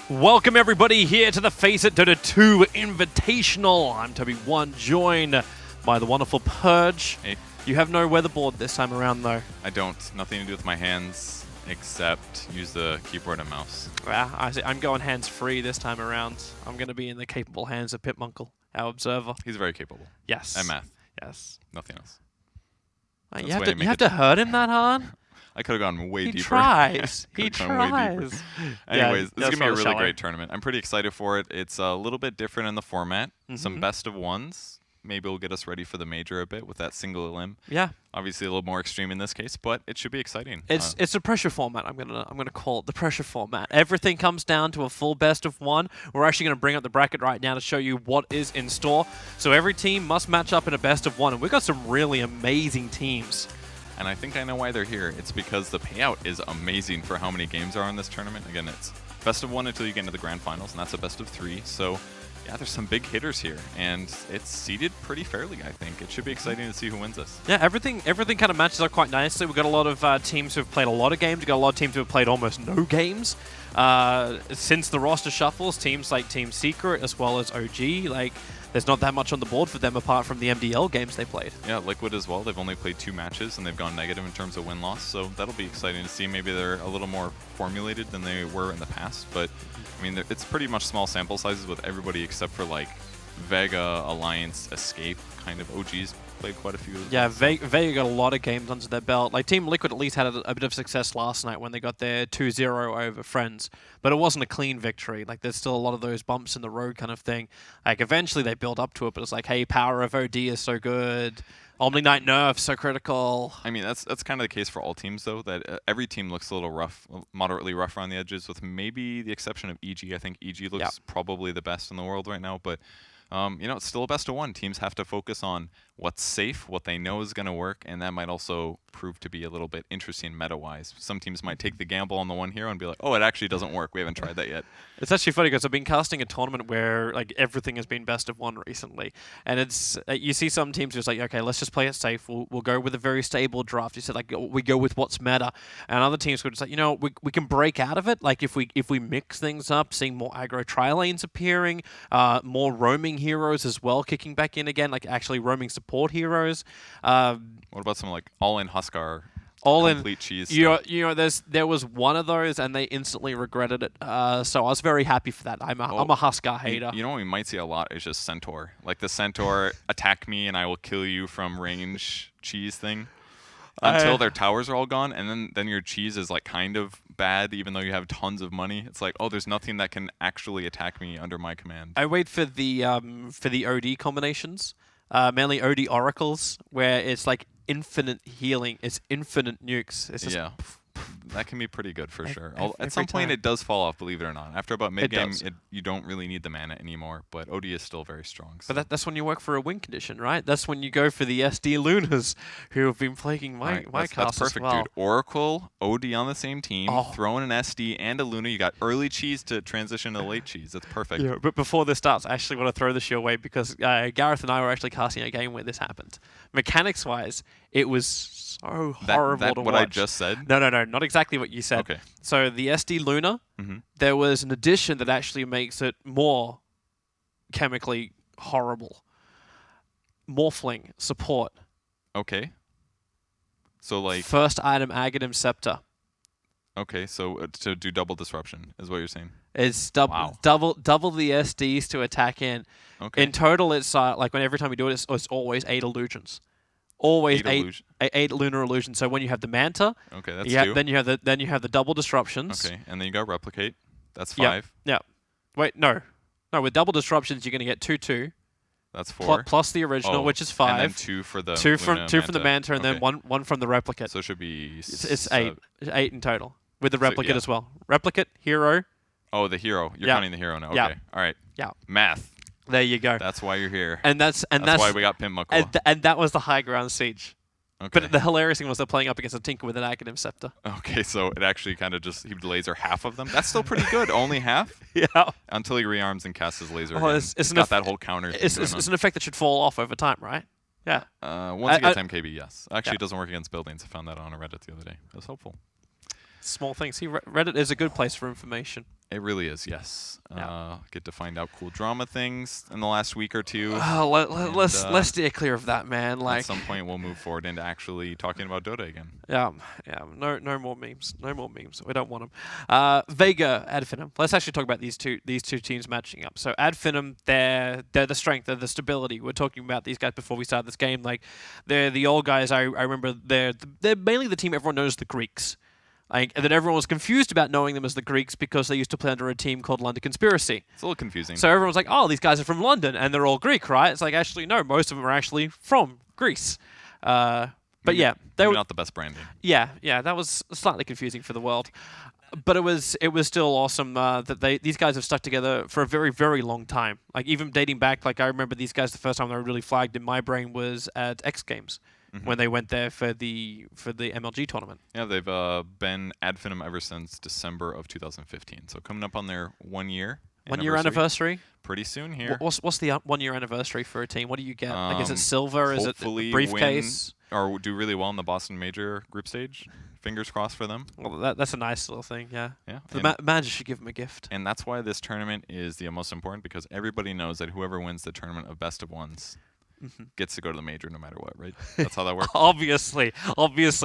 Welcome everybody here to the FACEIT Dota2 Invitational. I'm TobiWan, joined by the wonderful Purge. Hey. You have no weatherboard this time around though. I don't. Nothing to do with my hands except use the keyboard and mouse. Yeah, I'm going hands-free this time around. I'm going to be in the capable hands of Pitmunkle, our observer. He's very capable. Yes. At math. Yes. Nothing else. You have to hurt him that hard? I could have gone way deeper. He tries. He tries. Anyways, this is going to be a really shallow. great tournament. I'm pretty excited for it. It's a little bit different in the format. Some best of ones. Maybe will get us ready for the major a bit with that single elim. Yeah. Obviously a little more extreme in this case, but it should be exciting. It's a pressure format. I'm gonna call it the pressure format. Everything comes down to a full best of one. We're actually gonna bring up the bracket right now to show you what is in store. So every team must match up in a best of one, and we've got some really amazing teams. And I think I know why they're here. It's because the payout is amazing for how many games are in this tournament. Again, it's best of one until you get into the grand finals, and that's a best of three. So yeah, there's some big hitters here, and it's seeded pretty fairly, I think. It should be exciting to see who wins this. Yeah, everything kind of matches up quite nicely. We've got a lot of teams who have played a lot of games. We've got a lot of teams who have played almost no games. Since the roster shuffles, teams like Team Secret as well as OG, like, there's not that much on the board for them apart from the MDL games they played. Yeah, Liquid as well. They've only played 2 matches, and they've gone negative in terms of win-loss, so that'll be exciting to see. Maybe they're a little more formulated than they were in the past, but I mean, it's pretty much small sample sizes with everybody except for like Vega, Alliance, Escape, kind of. OGs played quite a few as Yeah, well. Vega got a lot of games under their belt. Like Team Liquid at least had a bit of success last night when they got their 2-0 over Friends, but it wasn't a clean victory. Like there's still a lot of those bumps in the road kind of thing. Like eventually they build up to it, but it's like, hey, power of OD is so good. Omni Knight nerf so critical. I mean, that's kind of the case for all teams, though, that every team looks a little rough, moderately rough around the edges, with maybe the exception of EG. I think EG looks probably the best in the world right now, but you know, it's still a best of one. Teams have to focus on what's safe, what they know is going to work, and that might also prove to be a little bit interesting meta-wise. Some teams might take the gamble on the one hero and be like, oh, it actually doesn't work. We haven't tried that yet. It's actually funny because I've been casting a tournament where like everything has been best of one recently, and it's you see some teams just like, okay, let's just play it safe. We'll go with a very stable draft. You said like we go with what's meta, and other teams would just like, you know, we can break out of it. Like if we mix things up, seeing more aggro tri-lanes appearing, more roaming heroes as well kicking back in again, like actually roaming support heroes. What about some like all-in Huskar? All in complete cheese. You know, there was one of those, and they instantly regretted it. So I was very happy for that. I'm a Huskar hater. You know what we might see a lot is just Centaur. Like the Centaur attack me and I will kill you from range cheese thing until their towers are all gone, and then your cheese is like kind of bad even though you have tons of money. It's like, oh, there's nothing that can actually attack me under my command. I wait for the OD combinations, mainly OD oracles, where it's like infinite healing, it's infinite nukes. It's just that can be pretty good for sure. At every some point time. it does fall off, believe it or not. After about mid-game, does. you don't really need the mana anymore, but OD is still very strong. So. But that's when you work for a win condition, right? That's when you go for the SD Lunas, who have been plaguing my that's cast perfect, as well. dude. Oracle, OD on the same team, throw in an SD and a Luna. You got early cheese to transition to late cheese. That's perfect. Yeah, but before this starts, I actually want to throw this your way because Gareth and I were actually casting a game where this happened. Mechanics-wise, it was so horrible to watch. What I just said? No, not exactly what you said. Okay. So the SD Luna, there was an addition that actually makes it more chemically horrible. Morphling support. Okay. So like First item Aghanim Scepter. Okay, so to do double disruption is what you're saying. It's double the SDs to attack in. Okay. In total, it's like when every time we do it, it's always 8 illusions. Always eight lunar illusions. So when you have the Manta, okay, that's 2. Then you have the double disruptions. Okay, and then you got replicate. That's 5. Yeah. Wait, no. With double disruptions, you're going to get 2/2. That's 4. Plus the original, which is 5. And then 2 for the two Luna from the Manta, and then one from the replicate. So it should be it's 8. 8 in total with the replicate as well. Replicate hero. Oh, the hero. You're counting the hero now. Okay. All right. Yeah. Math. There you go. That's why you're here. And that's why we got Pitmunkle. And that was the high ground siege. Okay. But the hilarious thing was they're playing up against a Tinker with an Aghanim Scepter. Okay, so it actually kind of just, he would laser half of them. That's still pretty good. Only half? Yeah. Until he rearms and casts his laser. Oh, it's got that whole counter. It's an effect that should fall off over time, right? Yeah. Once it gets MKB, yes. Actually, it doesn't work against buildings. I found that on a Reddit the other day. It was helpful. Small things. See, Reddit is a good place for information. It really is, yes. Yeah. Get to find out cool drama things in the last week or two. Let's steer clear of that, man. At Like, some point, we'll move forward into actually talking about Dota again. yeah, no more memes. No more memes. We don't want them. Vega, Ad Finem. Let's actually talk about these two teams matching up. So Ad Finem, they're the strength, they're the stability. We're talking about these guys before we started this game. Like, they're the old guys. I remember they're mainly the team everyone knows as the Greeks. Like, and then everyone was confused about knowing them as the Greeks because they used to play under a team called London Conspiracy. It's a little confusing. So everyone's like, oh, these guys are from London, and they're all Greek, right? It's like, actually, no, most of them are actually from Greece. But yeah, they were not the best branding. Yeah, that was slightly confusing for the world. But it was still awesome that these guys have stuck together for a very, very long time. Like, even dating back, like, I remember these guys, the first time they were really flagged in my brain was at X Games. When they went there for the MLG tournament. Yeah, they've been Ad Finem ever since December of 2015. So coming up on their 1 year. 1 year anniversary? Pretty soon here. What's the 1 year anniversary for a team? What do you get? Like, is it silver? Is it a briefcase? Or do really well in the Boston Major group stage. Fingers crossed for them. Well, that's a nice little thing, yeah. Yeah. The manager should give them a gift. And that's why this tournament is the most important, because everybody knows that whoever wins the tournament of best of ones gets to go to the major no matter what, right? That's how that works. Obviously,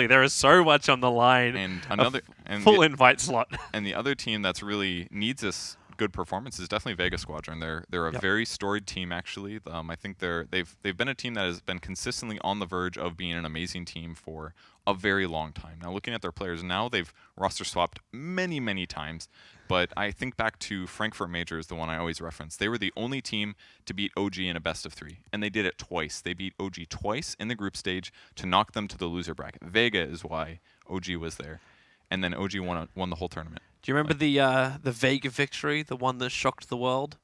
there is so much on the line. And full invite slot. And the other team that's really needs this good performance is definitely Vega Squadron. They're a very storied team, actually. I think they've been a team that has been consistently on the verge of being an amazing team for a very long time. Now, looking at their players now, they've roster swapped many times. But I think back to Frankfurt Major is the one I always reference. They were the only team to beat OG in a best of 3, and they did it twice. They beat OG twice in the group stage to knock them to the loser bracket. Vega is why OG was there, and then OG won the whole tournament. Do you remember the Vega victory, the one that shocked the world?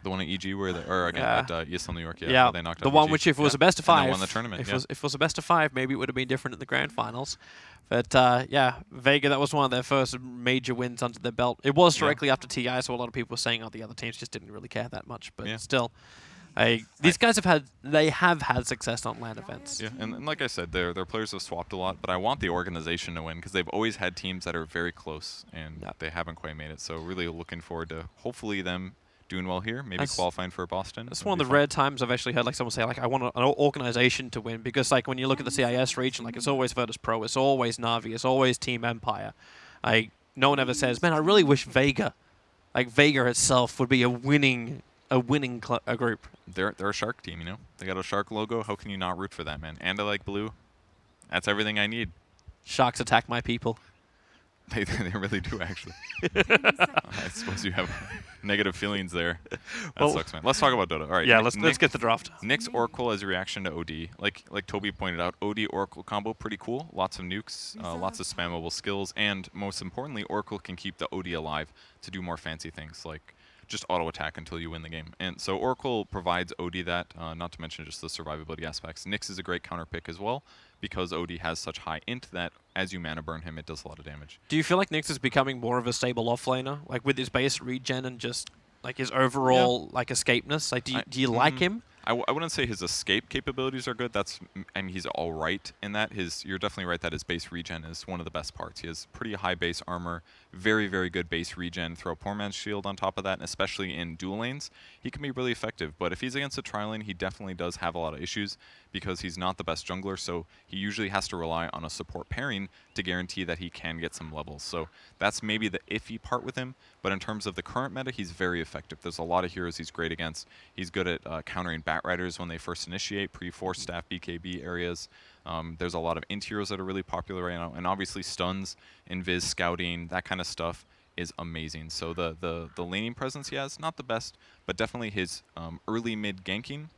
The one at EG at ESL New York, yeah. They knocked the out one EG. which, if it was a best of 5, and they won the tournament. If it was a best of 5, maybe it would have been different in the grand finals. But Vega, that was one of their first major wins under their belt. It was directly after TI, so a lot of people were saying, the other teams just didn't really care that much. But still, these guys have had success on LAN events. Yeah, and like I said, their players have swapped a lot, but I want the organization to win because they've always had teams that are very close, and they haven't quite made it. So really looking forward to hopefully them doing well here, maybe qualifying for Boston. That's one of the rare times I've actually heard someone say I want an organization to win, because when you look at the CIS region, it's always Virtus Pro, it's always Na'Vi, it's always Team Empire. No one ever says, man, I really wish Vega itself would be a winning group. They're a shark team, They got a shark logo. How can you not root for that, man? And I like blue. That's everything I need. Sharks attack my people. They really do, actually. I suppose you have negative feelings there. That sucks, man. Let's talk about Dota. All right. Yeah, let's get the draft. Nyx Oracle as a reaction to OD. Like Toby pointed out, OD Oracle combo, pretty cool. Lots of nukes, lots of spammable skills, and most importantly, Oracle can keep the OD alive to do more fancy things like just auto attack until you win the game. And so Oracle provides OD that, not to mention just the survivability aspects. Nyx is a great counter pick as well, because OD has such high int that as you mana burn him, it does a lot of damage. Do you feel like Nyx is becoming more of a stable offlaner, with his base regen and just his overall escapeness? Do you like him? I wouldn't say his escape capabilities are good. He's all right in that. You're definitely right that his base regen is one of the best parts. He has pretty high base armor, very, very good base regen. Throw a poor man's shield on top of that, and especially in dual lanes, he can be really effective. But if he's against a tri lane, he definitely does have a lot of issues because he's not the best jungler, so he usually has to rely on a support pairing to guarantee that he can get some levels. So that's maybe the iffy part with him, but in terms of the current meta, he's very effective. There's a lot of heroes he's great against. He's good at countering Bat Riders when they first initiate, pre-force staff BKB areas. There's a lot of int heroes that are really popular right now, and obviously stuns, invis, scouting, that kind of stuff is amazing. So the laning presence he has, not the best, but definitely his early mid ganking,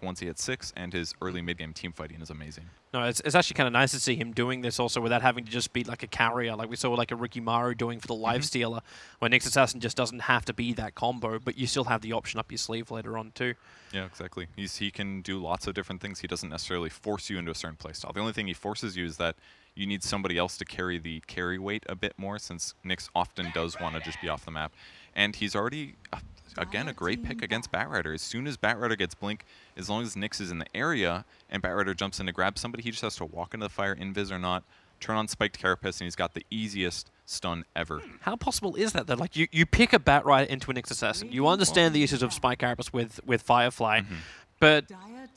once he hits 6, and his early mid game team fighting is amazing. No, it's actually kind of nice to see him doing this also without having to just be a carrier, like we saw a Ricky Maru doing for the Lifestealer, where Nyx Assassin just doesn't have to be that combo, but you still have the option up your sleeve later on too. Yeah, exactly. He can do lots of different things. He doesn't necessarily force you into a certain playstyle. The only thing he forces you is that you need somebody else to carry the carry weight a bit more, since Nyx often does want to just be off the map. And he's already, again, a great pick against Batrider. As soon as Batrider gets Blink, as long as Nyx is in the area and Batrider jumps in to grab somebody, he just has to walk into the fire, invis or not, turn on Spiked Carapace, and he's got the easiest stun ever. How possible is that, though? Like, you pick a Batrider into an Nyx Assassin. You understand the issues of Spike Carapace with Firefly, but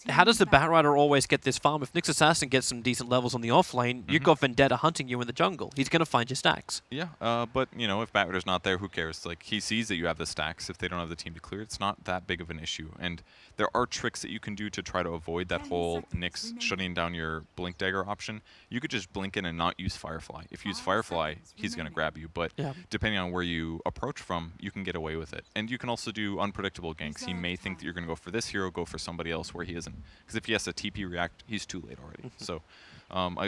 how does the Batrider always get this farm? If Nyx Assassin gets some decent levels on the offlane, you've got Vendetta hunting you in the jungle. He's going to find your stacks. Yeah, but, you know, if Batrider's not there, who cares? Like, he sees that you have the stacks. If they don't have the team to clear, it's not that big of an issue. And there are tricks that you can do to try to avoid that whole Nyx shutting down your Blink Dagger option. You could just blink in and not use Firefly. If you use Firefly, he's going to grab you. But depending on where you approach from, you can get away with it. And you can also do unpredictable ganks. He may think that you're going to go for this hero, go for somebody else where he isn't. Because if he has to TP react, he's too late already. So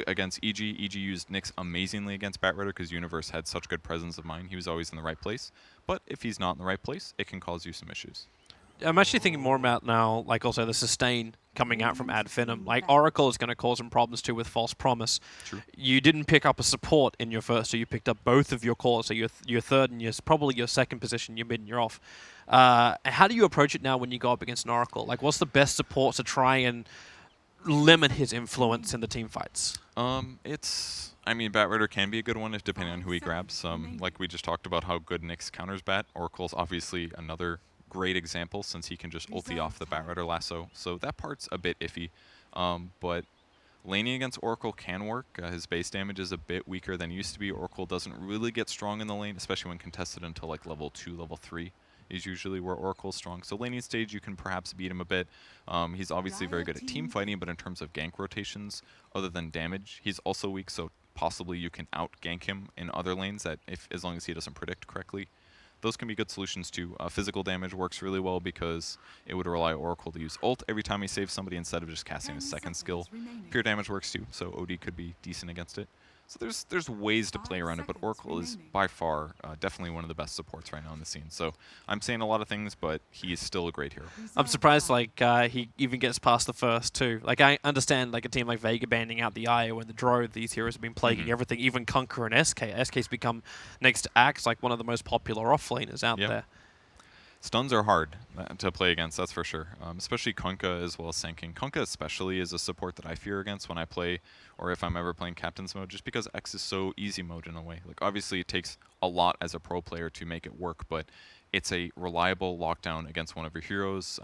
against EG used Nyx amazingly against Batrider because Universe had such good presence of mind. He was always in the right place. But if he's not in the right place, it can cause you some issues. I'm actually thinking more about now, like also the sustain coming out from Finem. Like Oracle is going to cause some problems too with False Promise. True. You didn't pick up a support in your first, so you picked up both of your cores. So your third and probably your second position, your mid and your off. How do you approach it now when you go up against an Oracle? Like, what's the best support to try and limit his influence in the team fights? I mean, Batrider can be a good one if depending on who he grabs. Like we just talked about how good Nyx counters Bat. Oracle's obviously another great example since he can just ulti off the Batrider lasso. So that part's a bit iffy. But laning against Oracle can work. His base damage is a bit weaker than it used to be. Oracle doesn't really get strong in the lane, especially when contested until like level 2, level 3 is usually where Oracle's strong. So laning stage, you can perhaps beat him a bit. He's obviously very good at team fighting, but in terms of gank rotations, other than damage, he's also weak, so possibly you can out-gank him in other lanes as long as he doesn't predict correctly. Those can be good solutions too. Physical damage works really well because it would rely Oracle to use ult every time he saves somebody instead of just casting his second skill. Pure damage works too, so OD could be decent against it. So there's ways to play around it, but Oracle is by far definitely one of the best supports right now in the scene. So I'm saying a lot of things, but he is still a great hero. I'm surprised like he even gets past the first two. Like I understand like a team like Vega banning out the IO and the Drove, these heroes have been plaguing everything, even Conquer and SK. SK's become next to Axe like one of the most popular offlaners out there. Stuns are hard to play against, that's for sure. Especially Kunkka as well as Sanking. Kunkka especially is a support that I fear against when I play, or if I'm ever playing Captain's mode, just because X is so easy mode in a way. Like obviously it takes a lot as a pro player to make it work, but it's a reliable lockdown against one of your heroes.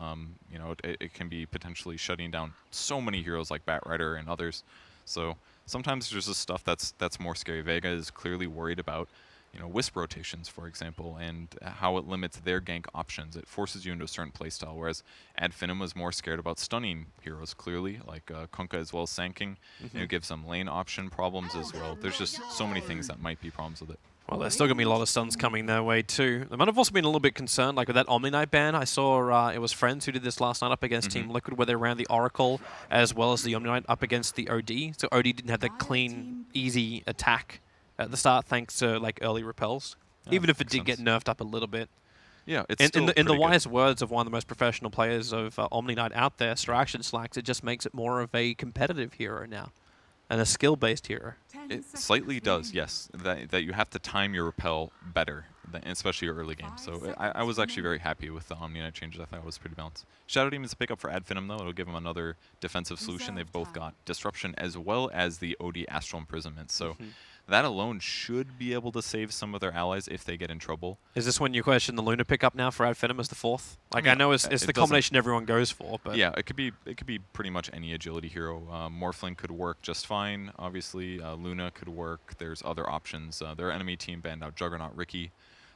You know, it can be potentially shutting down so many heroes like Batrider and others. So sometimes there's just stuff that's more scary. Vega is clearly worried about, you know, Wisp rotations, for example, and how it limits their gank options. It forces you into a certain playstyle, whereas Finem was more scared about stunning heroes, clearly, like Kunkka as well as Sanking. And it gives some lane option problems as well. There's just so many things that might be problems with it. Well, there's still going to be a lot of stuns coming their way, too. They might have also been a little bit concerned, like with that Omni Knight ban. I saw it was Friends who did this last night up against Team Liquid, where they ran the Oracle as well as the Omni Knight up against the OD. So OD didn't have that clean, easy attack at the start, thanks to like early repels, even if it did get nerfed up a little bit. Yeah, it's in the wise words of one of the most professional players of Omni Knight out there, Straction Slacks, it just makes it more of a competitive hero now, and a skill-based hero. It slightly does, yes. That you have to time your repel better, especially your early game. So I was actually very happy with the Omni Knight changes. I thought it was pretty balanced. Shadow Demon's a pickup for Finem though. It'll give him another defensive solution. They've both got Disruption as well as the OD Astral Imprisonment. So that alone should be able to save some of their allies if they get in trouble. Is this when you question the Luna pickup now for Finem as the fourth? Like I know it's the combination everyone goes for, but yeah, it could be pretty much any agility hero. Morphling could work just fine. Obviously, Luna could work. There's other options. Their enemy team banned out Juggernaut Ricky.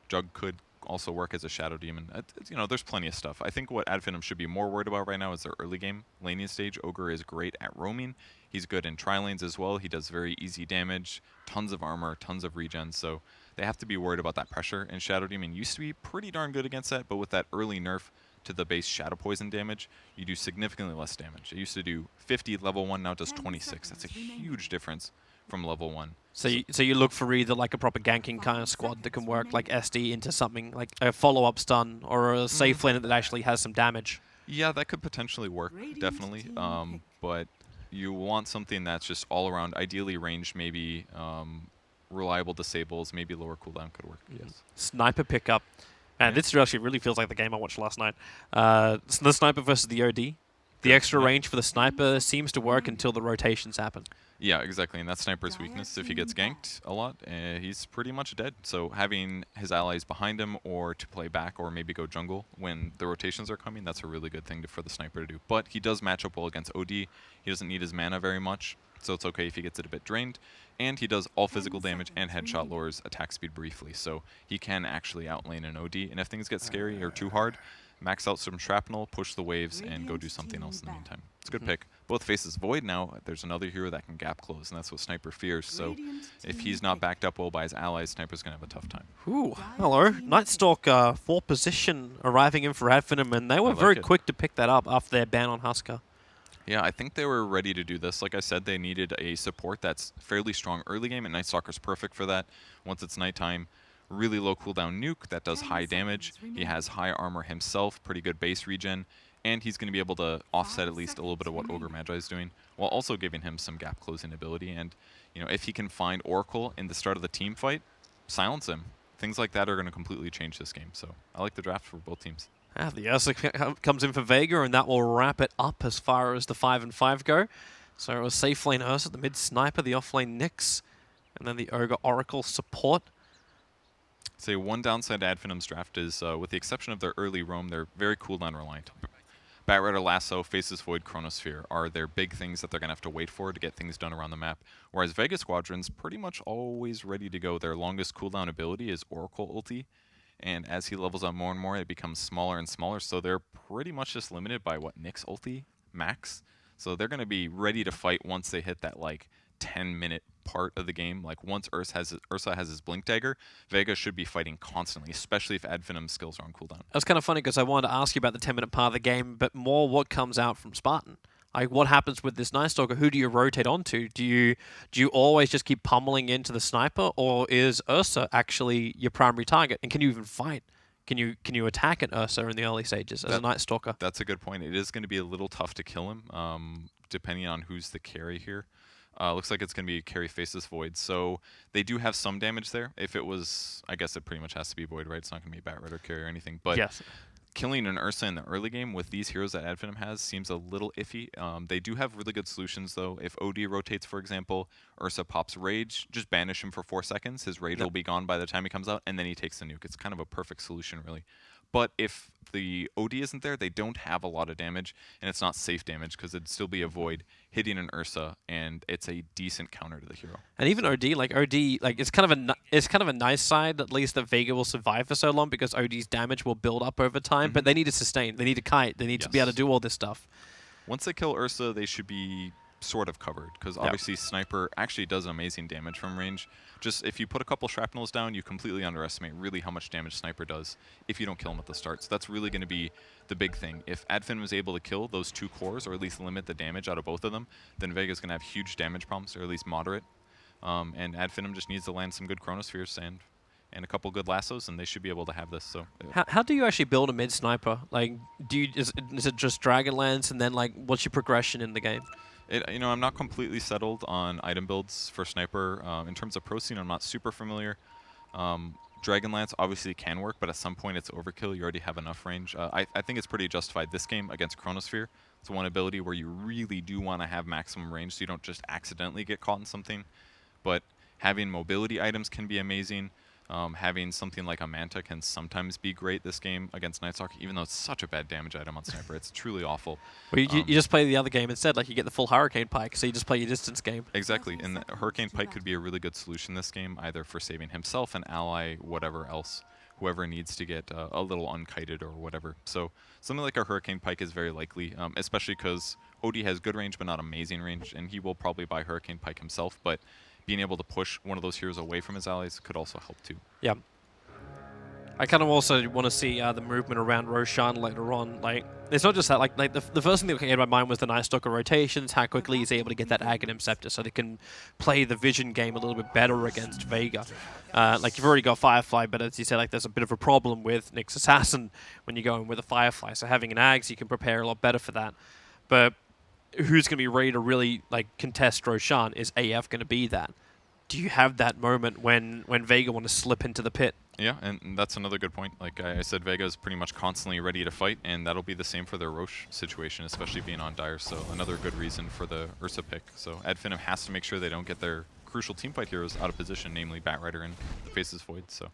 Jug could also work as a Shadow Demon. You know, there's plenty of stuff. I think what Finem should be more worried about right now is their early game laning stage. Ogre is great at roaming. He's good in tri-lanes as well. He does very easy damage, tons of armor, tons of regen, so they have to be worried about that pressure. And Shadow Demon used to be pretty darn good against that, but with that early nerf to the base Shadow Poison damage, you do significantly less damage. It used to do 50 level 1, now it does 26. That's a huge difference from level 1. So you look for either like a proper ganking kind of squad that can work like SD into something like a follow-up stun or a safe lane that actually has some damage. Yeah, that could potentially work, definitely. But you want something that's just all around, ideally ranged, maybe reliable disables, maybe lower cooldown could work. Yes. Sniper pickup. Man, this actually really feels like the game I watched last night. The Sniper versus the OD. The extra range for the Sniper seems to work until the rotations happen. Yeah, exactly, and that's Sniper's weakness. If he gets ganked a lot, he's pretty much dead. So having his allies behind him or to play back or maybe go jungle when the rotations are coming, that's a really good thing for the Sniper to do. But he does match up well against OD. He doesn't need his mana very much, so it's okay if he gets it a bit drained. And he does all physical damage and headshot lowers attack speed briefly, so he can actually outlane an OD. And if things get scary or too hard, max out some shrapnel, push the waves, and go do something else in the meantime. It's a good pick. Both faces Void now. There's another hero that can gap close, and that's what Sniper fears. So if he's not backed up well by his allies, Sniper's going to have a tough time. Ooh, hello. Nightstalker, 4 position arriving in for Finem, and they were very quick to pick that up after their ban on Husker. Yeah, I think they were ready to do this. Like I said, they needed a support that's fairly strong early game, and Nightstalker's perfect for that. Once it's nighttime, really low cooldown nuke that does high damage. He has high armor himself, pretty good base regen, and he's going to be able to offset at least a little bit of what Ogre Magi is doing, while also giving him some gap closing ability. And you know, if he can find Oracle in the start of the team fight, silence him. Things like that are going to completely change this game. So I like the draft for both teams. The Ursa comes in for Vega, and that will wrap it up as far as the 5 and 5 go. So it was safe lane Ursa, the mid Sniper, the off lane Nyx, and then the Ogre Oracle support. Say one downside to Finem's draft is, with the exception of their early roam, they're very cooldown reliant. Batrider, Lasso, Faces Void, Chronosphere are their big things that they're going to have to wait for to get things done around the map. Whereas Vega Squadron's pretty much always ready to go. Their longest cooldown ability is Oracle Ulti. And as he levels up more and more, it becomes smaller and smaller. So they're pretty much just limited by what Nyx ulti max. So they're going to be ready to fight once they hit that like 10-minute part of the game. Like once Ursa has his Blink Dagger, Vega should be fighting constantly, especially if Finem's skills are on cooldown. That's kind of funny because I wanted to ask you about the 10-minute part of the game, but more what comes out from Spartan. Like, what happens with this Nightstalker? Who do you rotate onto? Do you always just keep pummeling into the Sniper, or is Ursa actually your primary target? And can you even fight? Can you attack an Ursa in the early stages as a Nightstalker? That's a good point. It is going to be a little tough to kill him, depending on who's the carry here. Looks like it's going to be carry Faceless Void, so they do have some damage there. If it was, I guess it pretty much has to be Void, right? It's not going to be Batrider carry or anything. But yes. Killing an Ursa in the early game with these heroes that Finem has seems a little iffy. They do have really good solutions, though. If OD rotates, for example, Ursa pops Rage, just banish him for 4 seconds. His Rage will be gone by the time he comes out, and then he takes the nuke. It's kind of a perfect solution, really. But if the OD isn't there, they don't have a lot of damage, and it's not safe damage because it'd still be a Void hitting an Ursa, and it's a decent counter to the hero. And even OD, it's kind of a nice side at least that Vega will survive for so long because OD's damage will build up over time. But they need to sustain, they need to kite, they need to be able to do all this stuff. Once they kill Ursa, they should be sort of covered because obviously Sniper actually does amazing damage from range. Just if you put a couple shrapnels down, you completely underestimate really how much damage Sniper does if you don't kill him at the start. So that's really going to be the big thing. If Adfin was able to kill those 2 cores, or at least limit the damage out of both of them, then Vega's going to have huge damage problems, or at least moderate. And Adfinem just needs to land some good Chronospheres and a couple good lassos, and they should be able to have this. So how do you actually build a mid Sniper? Like, is it just Dragonlance, and then like what's your progression in the game? I'm not completely settled on item builds for Sniper. In terms of pro scene, I'm not super familiar. Dragonlance obviously can work, but at some point it's overkill. You already have enough range. I think it's pretty justified this game against Chronosphere. It's one ability where you really do want to have maximum range so you don't just accidentally get caught in something. But having mobility items can be amazing. Having something like a Manta can sometimes be great this game against Nightstalker, even though it's such a bad damage item on Sniper. It's truly awful. Well, you just play the other game instead, like you get the full Hurricane Pike, so you just play your distance game. Exactly, and the Hurricane Pike could be a really good solution this game, either for saving himself, an ally, whatever else, whoever needs to get a little unkited or whatever. So something like a Hurricane Pike is very likely, especially because OD has good range but not amazing range, and he will probably buy Hurricane Pike himself, but being able to push one of those heroes away from his allies could also help too. Yeah. I kind of also want to see the movement around Roshan later on. Like, it's not just that. Like the first thing that came to my mind was the Nightstalker rotations, how quickly he's able to get that Aghanim Scepter so they can play the vision game a little bit better against Vega. Like, you've already got Firefly, but as you said, like, there's a bit of a problem with Nyx Assassin when you go in with a Firefly. So having an Ags, you can prepare a lot better for that. But who's going to be ready to really like contest Roshan? Is AF going to be that? Do you have that moment when Vega want to slip into the pit? Yeah, and that's another good point. Like I said, Vega is pretty much constantly ready to fight, and that'll be the same for their Roche situation, especially being on Dire. So another good reason for the Ursa pick. So Finem has to make sure they don't get their crucial teamfight heroes out of position, namely Batrider and the Faces Void. So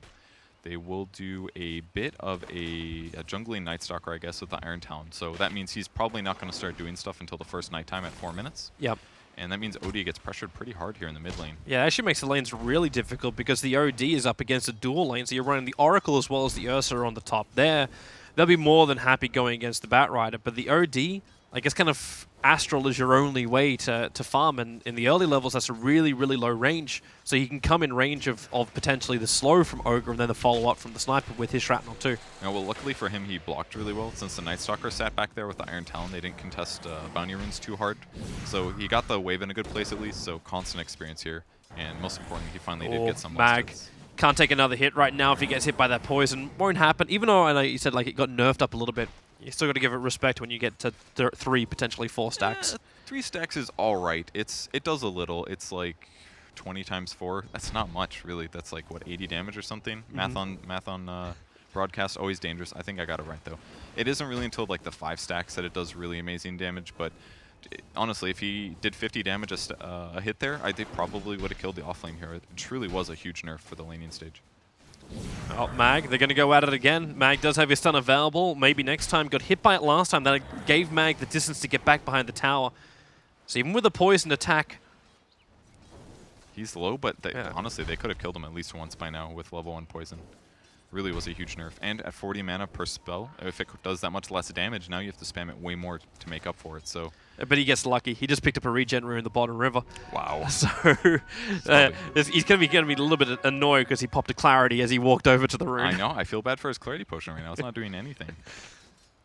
they will do a bit of a jungling Night Stalker, I guess, with the Iron Talon. So that means he's probably not going to start doing stuff until the first nighttime at 4 minutes. Yep. And that means OD gets pressured pretty hard here in the mid lane. Yeah, it actually makes the lanes really difficult because the OD is up against a dual lane, so you're running the Oracle as well as the Ursa on the top there. They'll be more than happy going against the Batrider, but the OD, I guess kind of Astral is your only way to farm, and in the early levels that's a really, really low range, so you can come in range of potentially the slow from Ogre and then the follow-up from the Sniper with his Shrapnel too. Yeah, well, luckily for him, he blocked really well. Since the Night Stalker sat back there with the Iron Talon, they didn't contest Bounty Runes too hard. So he got the wave in a good place at least, so constant experience here. And most importantly, he finally did get some Mag monsters. can't take another hit right now if he gets hit by that poison. Won't happen, even though I know you said like it got nerfed up a little bit. You still got to give it respect when you get to 3, potentially 4 stacks. 3 stacks is all right. It does a little. It's like 20 times 4. That's not much, really. That's like, what, 80 damage or something? Math on broadcast, always dangerous. I think I got it right, though. It isn't really until like the 5 stacks that it does really amazing damage, but honestly, if he did 50 damage a hit there, I think probably would have killed the offlane hero. It truly was a huge nerf for the laning stage. Oh, Mag, they're going to go at it again. Mag does have his stun available. Maybe next time. Got hit by it last time. That gave Mag the distance to get back behind the tower. So even with a poisoned attack... He's low, but honestly, they could have killed him at least once by now with level 1 poison. Really was a huge nerf. And at 40 mana per spell, if it does that much less damage, now you have to spam it way more to make up for it. So, but he gets lucky. He just picked up a regen rune in the bottom river. Wow. So he's going to be a little bit annoyed because he popped a clarity as he walked over to the rune. I know. I feel bad for his clarity potion right now. It's not doing anything.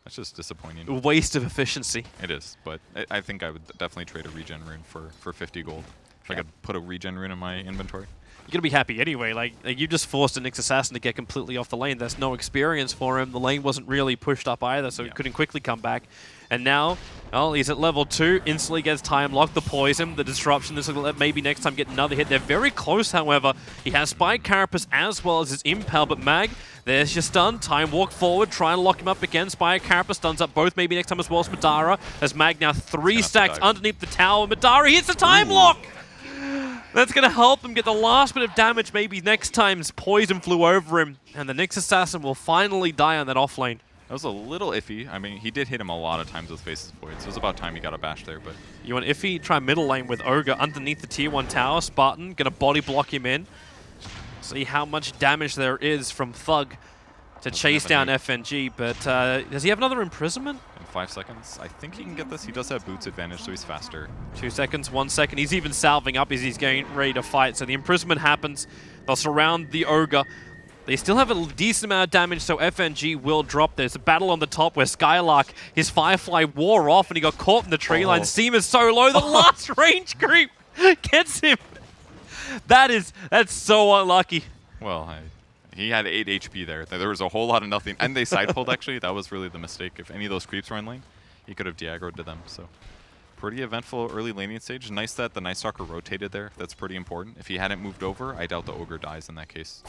That's just disappointing. A waste of efficiency. It is, but I think I would definitely trade a regen rune for 50 gold. If I could put a regen rune in my inventory. You're going to be happy anyway. Like you just forced a Nyx Assassin to get completely off the lane. There's no experience for him. The lane wasn't really pushed up either, so he couldn't quickly come back. And now, well, he's at level 2. Instantly gets time locked, the poison, the disruption. This will maybe next time get another hit. They're very close, however. He has Spike Carapace as well as his Impel, but Mag, there's your stun. Time walk forward, try and lock him up again. Spike Carapace stuns up both maybe next time as well as Madara. As Mag now 3 stacks underneath the tower. Madara hits the time lock! That's going to help him get the last bit of damage. Maybe next time's poison flew over him, and the Nyx Assassin will finally die on that offlane. That was a little iffy. I mean, he did hit him a lot of times with Faces Void, so it was about time he got a bash there. But you want iffy? Try middle lane with Ogre underneath the tier 1 tower. Spartan going to body block him in. See how much damage there is from Thug to chase down FNG, but does he have another imprisonment? In 5 seconds. I think he can get this. He does have boots advantage, so he's faster. 2 seconds, 1 second. He's even salving up as he's getting ready to fight. So the imprisonment happens. They'll surround the Ogre. They still have a decent amount of damage, so FNG will drop. There's a battle on the top where Skylark, his Firefly wore off and he got caught in the tree line. Seam is so low, the last range creep gets him. That's so unlucky. Well, he had 8 HP there. There was a whole lot of nothing. And they side pulled, actually. That was really the mistake. If any of those creeps were in lane, he could have de-aggroed to them. So pretty eventful early laning stage. Nice that the Night Stalker rotated there. That's pretty important. If he hadn't moved over, I doubt the Ogre dies in that case.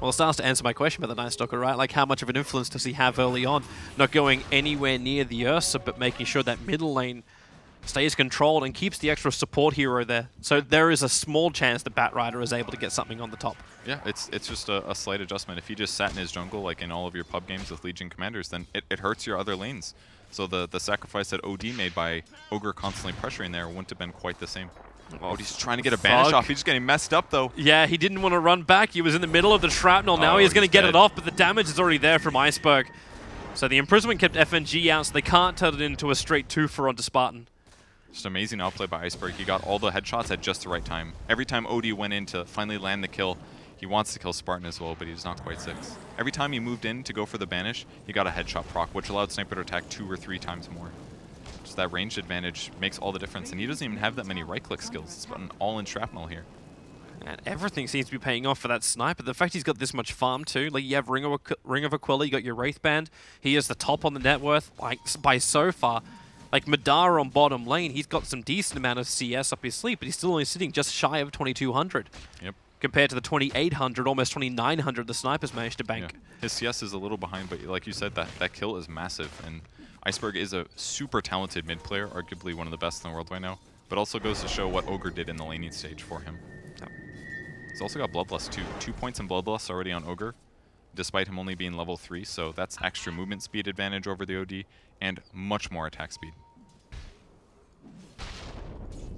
Well, it starts to answer my question about the Night Stalker, right? Like, how much of an influence does he have early on? Not going anywhere near the Ursa, but making sure that middle lane stays controlled and keeps the extra support hero there. So there is a small chance that Batrider is able to get something on the top. Yeah, it's just a slight adjustment. If he just sat in his jungle, like in all of your pub games with Legion Commanders, then it hurts your other lanes. So the sacrifice that OD made by Ogre constantly pressuring there wouldn't have been quite the same. Oh, he's trying to get a banish off. He's just getting messed up, though. Yeah, he didn't want to run back. He was in the middle of the shrapnel. Now he's going to get it off, but the damage is already there from Iceberg. So the imprisonment kept FNG out, so they can't turn it into a straight 2-for onto Spartan. Just amazing outplay by Iceberg. He got all the headshots at just the right time. Every time OD went in to finally land the kill, he wants to kill Spartan as well, but he's not quite 6. Every time he moved in to go for the banish, he got a headshot proc, which allowed Sniper to attack 2 or 3 times more. Just that ranged advantage makes all the difference, and he doesn't even have that many right-click skills. It's an all-in shrapnel here. And everything seems to be paying off for that Sniper. The fact he's got this much farm too, like you have Ring of Aquila, you got your Wraith Band. He is the top on the net worth, like by so far. Like Madara on bottom lane, he's got some decent amount of CS up his sleeve, but he's still only sitting just shy of 2200. Yep. compared to the 2,800, almost 2,900 the snipers managed to bank. Yeah. His CS is a little behind, but like you said, that kill is massive. And Iceberg is a super talented mid player, arguably one of the best in the world right now, but also goes to show what Ogre did in the laning stage for him. Yep. He's also got Bloodlust too. 2 points in Bloodlust already on Ogre, despite him only being level 3, so that's extra movement speed advantage over the OD, and much more attack speed.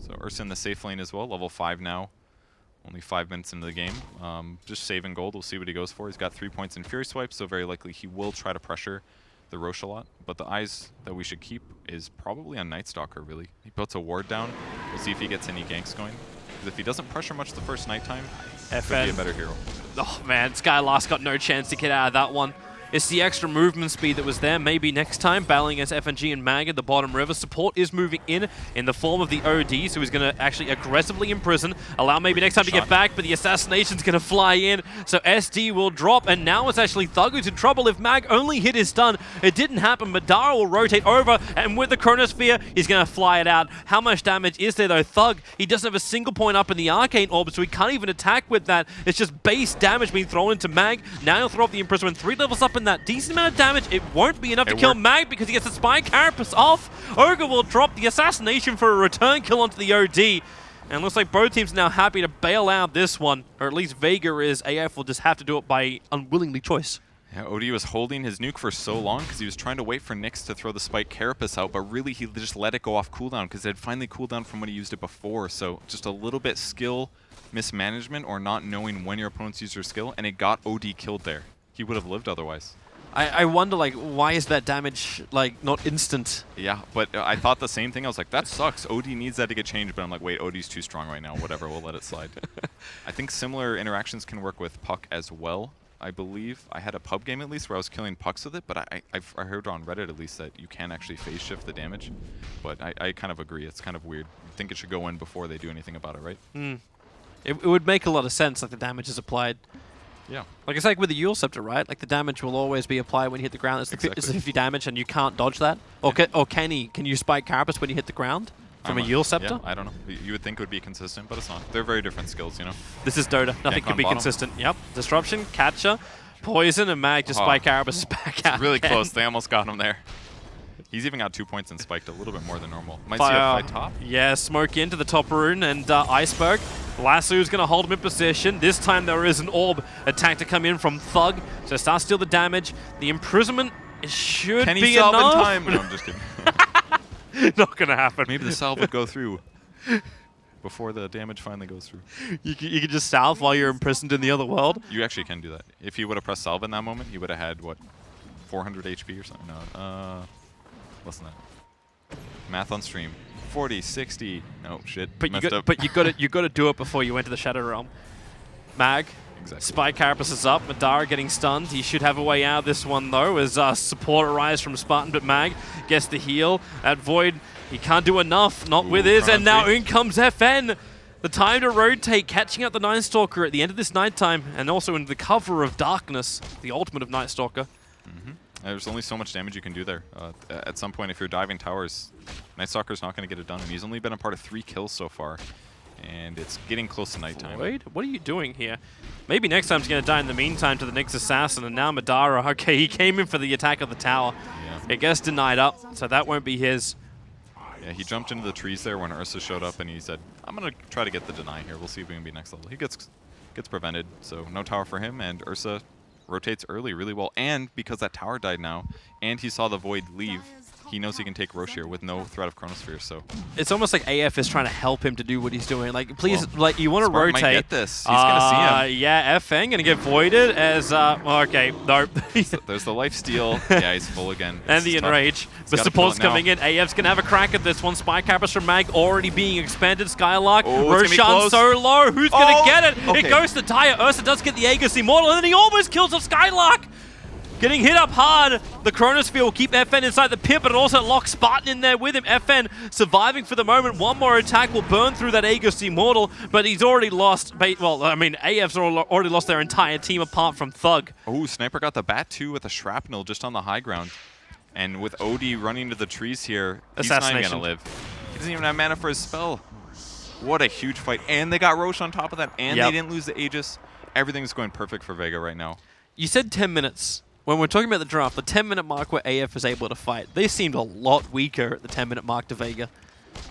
So Ursa in the safe lane as well, level 5 now. Only 5 minutes into the game. Just saving gold, we'll see what he goes for. He's got 3 points in Fury Swipe, so very likely he will try to pressure the Roche a lot. But the eyes that we should keep is probably on Night Stalker, really. He puts a ward down. We'll see if he gets any ganks going. Because if he doesn't pressure much the first nighttime, he could be a better hero. Oh man, Skylark's got no chance to get out of that one. It's the extra movement speed that was there. Maybe next time, battling against FNG and Mag at the bottom river. Support is moving in the form of the OD, so he's going to actually aggressively imprison. Allow maybe next time to get back, but the assassination's going to fly in. So SD will drop, and now it's actually Thug who's in trouble. If Mag only hit his stun, it didn't happen. Madara will rotate over, and with the Chronosphere, he's going to fly it out. How much damage is there, though? Thug, he doesn't have a single point up in the Arcane Orb, so he can't even attack with that. It's just base damage being thrown into Mag. Now he'll throw up the imprisonment. 3 levels up in that decent amount of damage. It won't be enough to kill Mag because he gets the Spy Carapace off. Ogre will drop the assassination for a return kill onto the OD. And looks like both teams are now happy to bail out this one. Or at least Vega is. AF will just have to do it by unwillingly choice. Yeah, OD was holding his nuke for so long because he was trying to wait for Nyx to throw the Spike Carapace out, but really he just let it go off cooldown because it had finally cooled down from when he used it before. So just a little bit skill mismanagement or not knowing when your opponents use their skill, and it got OD killed there. He would have lived otherwise. I wonder, like, why is that damage, like, not instant? Yeah, but I thought the same thing. I was like, that sucks. OD needs that to get changed, but I'm like, wait, OD's too strong right now. Whatever, we'll let it slide. I think similar interactions can work with Puck as well, I believe. I had a pub game at least where I was killing Pucks with it, but I heard on Reddit at least that you can actually phase shift the damage. But I kind of agree. It's kind of weird. I think it should go in before they do anything about it, right? It would make a lot of sense, like, the damage is applied. Yeah. Like, it's like with the Eul Scepter, right? Like, the damage will always be applied when you hit the ground. It's the 50 damage, and you can't dodge that. Or, can you Spike Carapace when you hit the ground from a Eul Scepter? Yeah, I don't know. You would think it would be consistent, but it's not. They're very different skills, you know? This is Dota. Nothing can be consistent. Yep. Disruption, Catcher, Poison, and Mag just Spike Carapace back out. Really close. They almost got him there. He's even got 2 points and spiked a little bit more than normal. Might see a fight top. Yeah, smoke into the top rune, and Iceberg. Lasso's going to hold him in position. This time there is an orb attack to come in from Thug. So start steal the damage. The imprisonment should be enough. Can he salve in time? No, I'm just kidding. Not going to happen. Maybe the salve would go through before the damage finally goes through. You can just salve while you're imprisoned in the other world? You actually can do that. If he would have pressed salve in that moment, he would have had, what, 400 HP or something? No, less than that. Math on stream. 40, 60. No, shit. But you got to do it before you enter the Shadow Realm. Mag. Exactly. Spy Carapace is up. Madara getting stunned. He should have a way out of this one, though, as support arrives from Spartan, but Mag gets the heal. At Void, he can't do enough. Not with his, and now in comes FN. The time to rotate, catching up the Night Stalker at the end of this nighttime, and also in the cover of darkness, the ultimate of Night Stalker. There's only so much damage you can do there. At some point, if you're diving towers, Night Stalker's not going to get it done, and he's only been a part of 3 kills so far. And it's getting close to nighttime. Void? What are you doing here? Maybe next time he's going to die in the meantime to the Nyx Assassin, and now Madara. Okay, he came in for the attack of the tower. Yeah. It gets denied up, so that won't be his. Yeah, he jumped into the trees there when Ursa showed up, and he said, I'm going to try to get the deny here. We'll see if we can be next level. He gets prevented, so no tower for him, and Ursa rotates early really well, and because that tower died now, and he saw the Void leave, he knows he can take Roche here with no threat of Chronosphere, so... It's almost like AF is trying to help him to do what he's doing. Like, please, like, you want to rotate. Might get this. He's going to see him. Yeah, FN going to get voided as... okay, nope. So there's the life steal. Yeah, he's full again. And the enrage. The support's coming in. AF's going to have a crack at this one. Spy Carapace from Mag already being expanded. Skylark. Roshan so low. Who's going to get it? Okay. It goes to Taya. Ursa does get the Aegis Immortal, and then he almost kills off Skylark. Getting hit up hard. The Chronosphere will keep FN inside the pit, but it also locks Spartan in there with him. FN surviving for the moment. One more attack will burn through that Aegis Immortal, but he's already lost. Well, I mean, AF's already lost their entire team apart from Thug. Oh, Sniper got the bat too with a shrapnel just on the high ground. And with OD running to the trees here, he's not even going to live. He doesn't even have mana for his spell. What a huge fight. And they got Roche on top of that. And they didn't lose the Aegis. Everything's going perfect for Vega right now. You said 10 minutes. When we're talking about the draft, the 10-minute mark where AF was able to fight, they seemed a lot weaker at the 10-minute mark to Vega.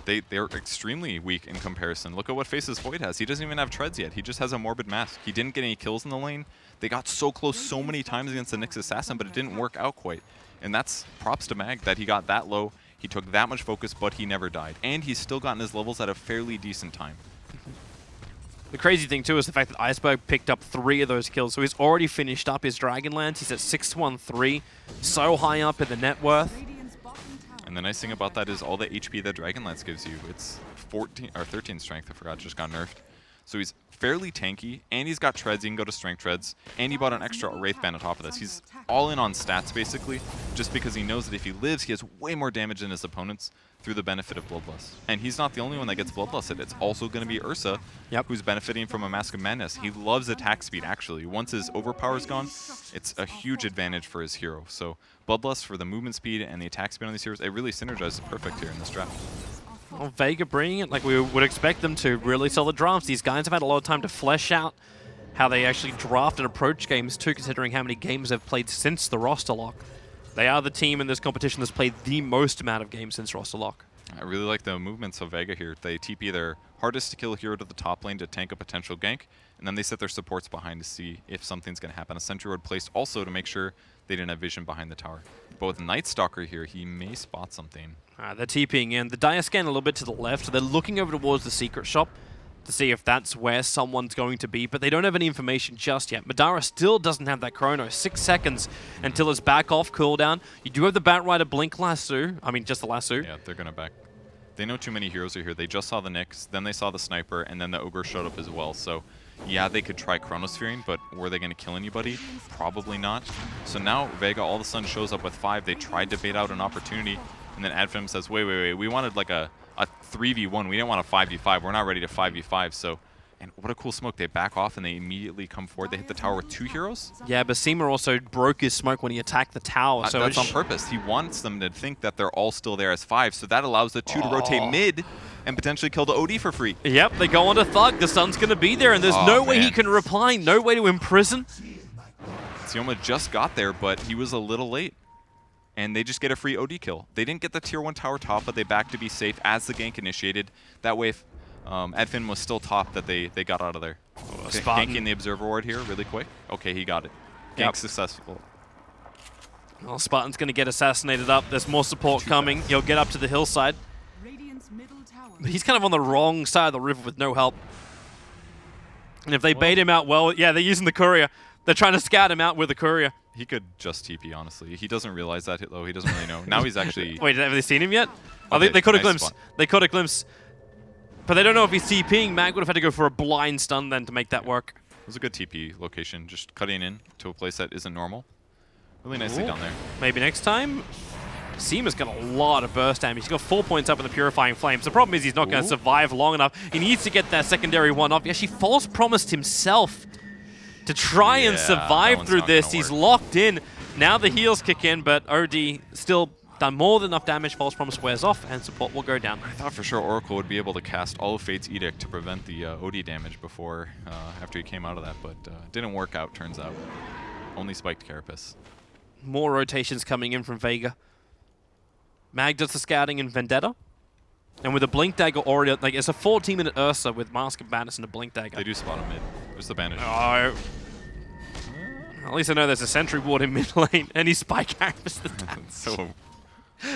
They're extremely weak in comparison. Look at what FACEIT Void has. He doesn't even have treads yet. He just has a Morbid Mask. He didn't get any kills in the lane. They got so close so many times against the Nyx Assassin, but it didn't work out quite. And that's props to Mag that he got that low. He took that much focus, but he never died. And he's still gotten his levels at a fairly decent time. The crazy thing, too, is the fact that Iceberg picked up 3 of those kills. So he's already finished up his Dragonlance. He's at 613, so high up in the net worth. And the nice thing about that is all the HP that Dragonlance gives you. It's 14 or 13 strength, I forgot, just got nerfed. So he's fairly tanky, and he's got treads. He can go to strength treads, and he bought an extra Wraith Band on top of this. He's all in on stats, basically, just because he knows that if he lives, he has way more damage than his opponents through the benefit of Bloodlust. And he's not the only one that gets Bloodlusted. It's also going to be Ursa, who's benefiting from a Mask of Madness. He loves attack speed, actually. Once his overpower is gone, it's a huge advantage for his hero. So Bloodlust for the movement speed and the attack speed on these heroes, it really synergizes perfect here in this draft. Well, Vega bringing it like we would expect them to. Really solid drafts. These guys have had a lot of time to flesh out how they actually draft and approach games too, considering how many games they've played since the roster lock. They are the team in this competition that's played the most amount of games since roster lock. I really like the movements of Vega here. They TP their hardest to kill hero to the top lane to tank a potential gank, and then they set their supports behind to see if something's going to happen. A sentry ward placed also to make sure they didn't have vision behind the tower. But with Night Stalker here, he may spot something. They're TPing in. The Dire scan a little bit to the left. They're looking over towards the secret shop to see if that's where someone's going to be, but they don't have any information just yet. Madara still doesn't have that chrono. 6 seconds until it's back off cooldown. You do have the Batrider Blink lasso. I mean, just the lasso. Yeah, they're going to back. They know too many heroes are here. They just saw the Nyx, then they saw the Sniper, and then the Ogre showed up as well. So, yeah, they could try Chronosphering, but were they going to kill anybody? Probably not. So now Vega all of a sudden shows up with 5. They tried to bait out an opportunity, and then Finem says, wait, we wanted like a 3v1. We didn't want a 5v5. We're not ready to 5v5. So, and what a cool smoke. They back off and they immediately come forward. They hit the tower with 2 heroes. Yeah, but Seema also broke his smoke when he attacked the tower. So that's on purpose. He wants them to think that they're all still there as 5. So that allows the 2 to rotate mid and potentially kill the OD for free. Yep, they go on to Thug. The sun's going to be there, and there's no way he can reply, no way to imprison. Sioma just got there, but he was a little late. And they just get a free OD kill. They didn't get the tier 1 tower top, but they backed to be safe as the gank initiated. That way, if Finem was still top, that they got out of there. Ganking the Observer Ward here really quick. Okay, he got it. Gank successful. Well, Spartan's going to get assassinated up. There's more support coming. He'll get up to the hillside. But he's kind of on the wrong side of the river with no help. And if they bait him out well, yeah, they're using the courier. They're trying to scout him out with the courier. He could just TP, honestly. He doesn't realize that, though. He doesn't really know. Now he's actually... Wait, have they seen him yet? Oh, they caught a glimpse. Spot. They caught a glimpse. But they don't know if he's TPing. Mag would have had to go for a blind stun then to make that work. It was a good TP location, just cutting in to a place that isn't normal. Really nicely done there. Maybe next time. Seema's got a lot of burst damage. He's got 4 points up in the Purifying Flames. The problem is he's not going to survive long enough. He needs to get that secondary one off. He actually false promised himself to try and survive through this. He's locked in. Now the heals kick in, but OD still done more than enough damage. False promise wears off, and support will go down. I thought for sure Oracle would be able to cast all of Fate's Edict to prevent the OD damage before, after he came out of that, but didn't work out, turns out. Only spiked Carapace. More rotations coming in from Vega. Mag does the scouting in Vendetta. And with a Blink Dagger already, like, it's a 14-minute Ursa with Mask of Madness and a Blink Dagger. They do spot him mid. There's the bandage. Oh. At least I know there's a sentry ward in mid lane, and he spike Carapace the damage.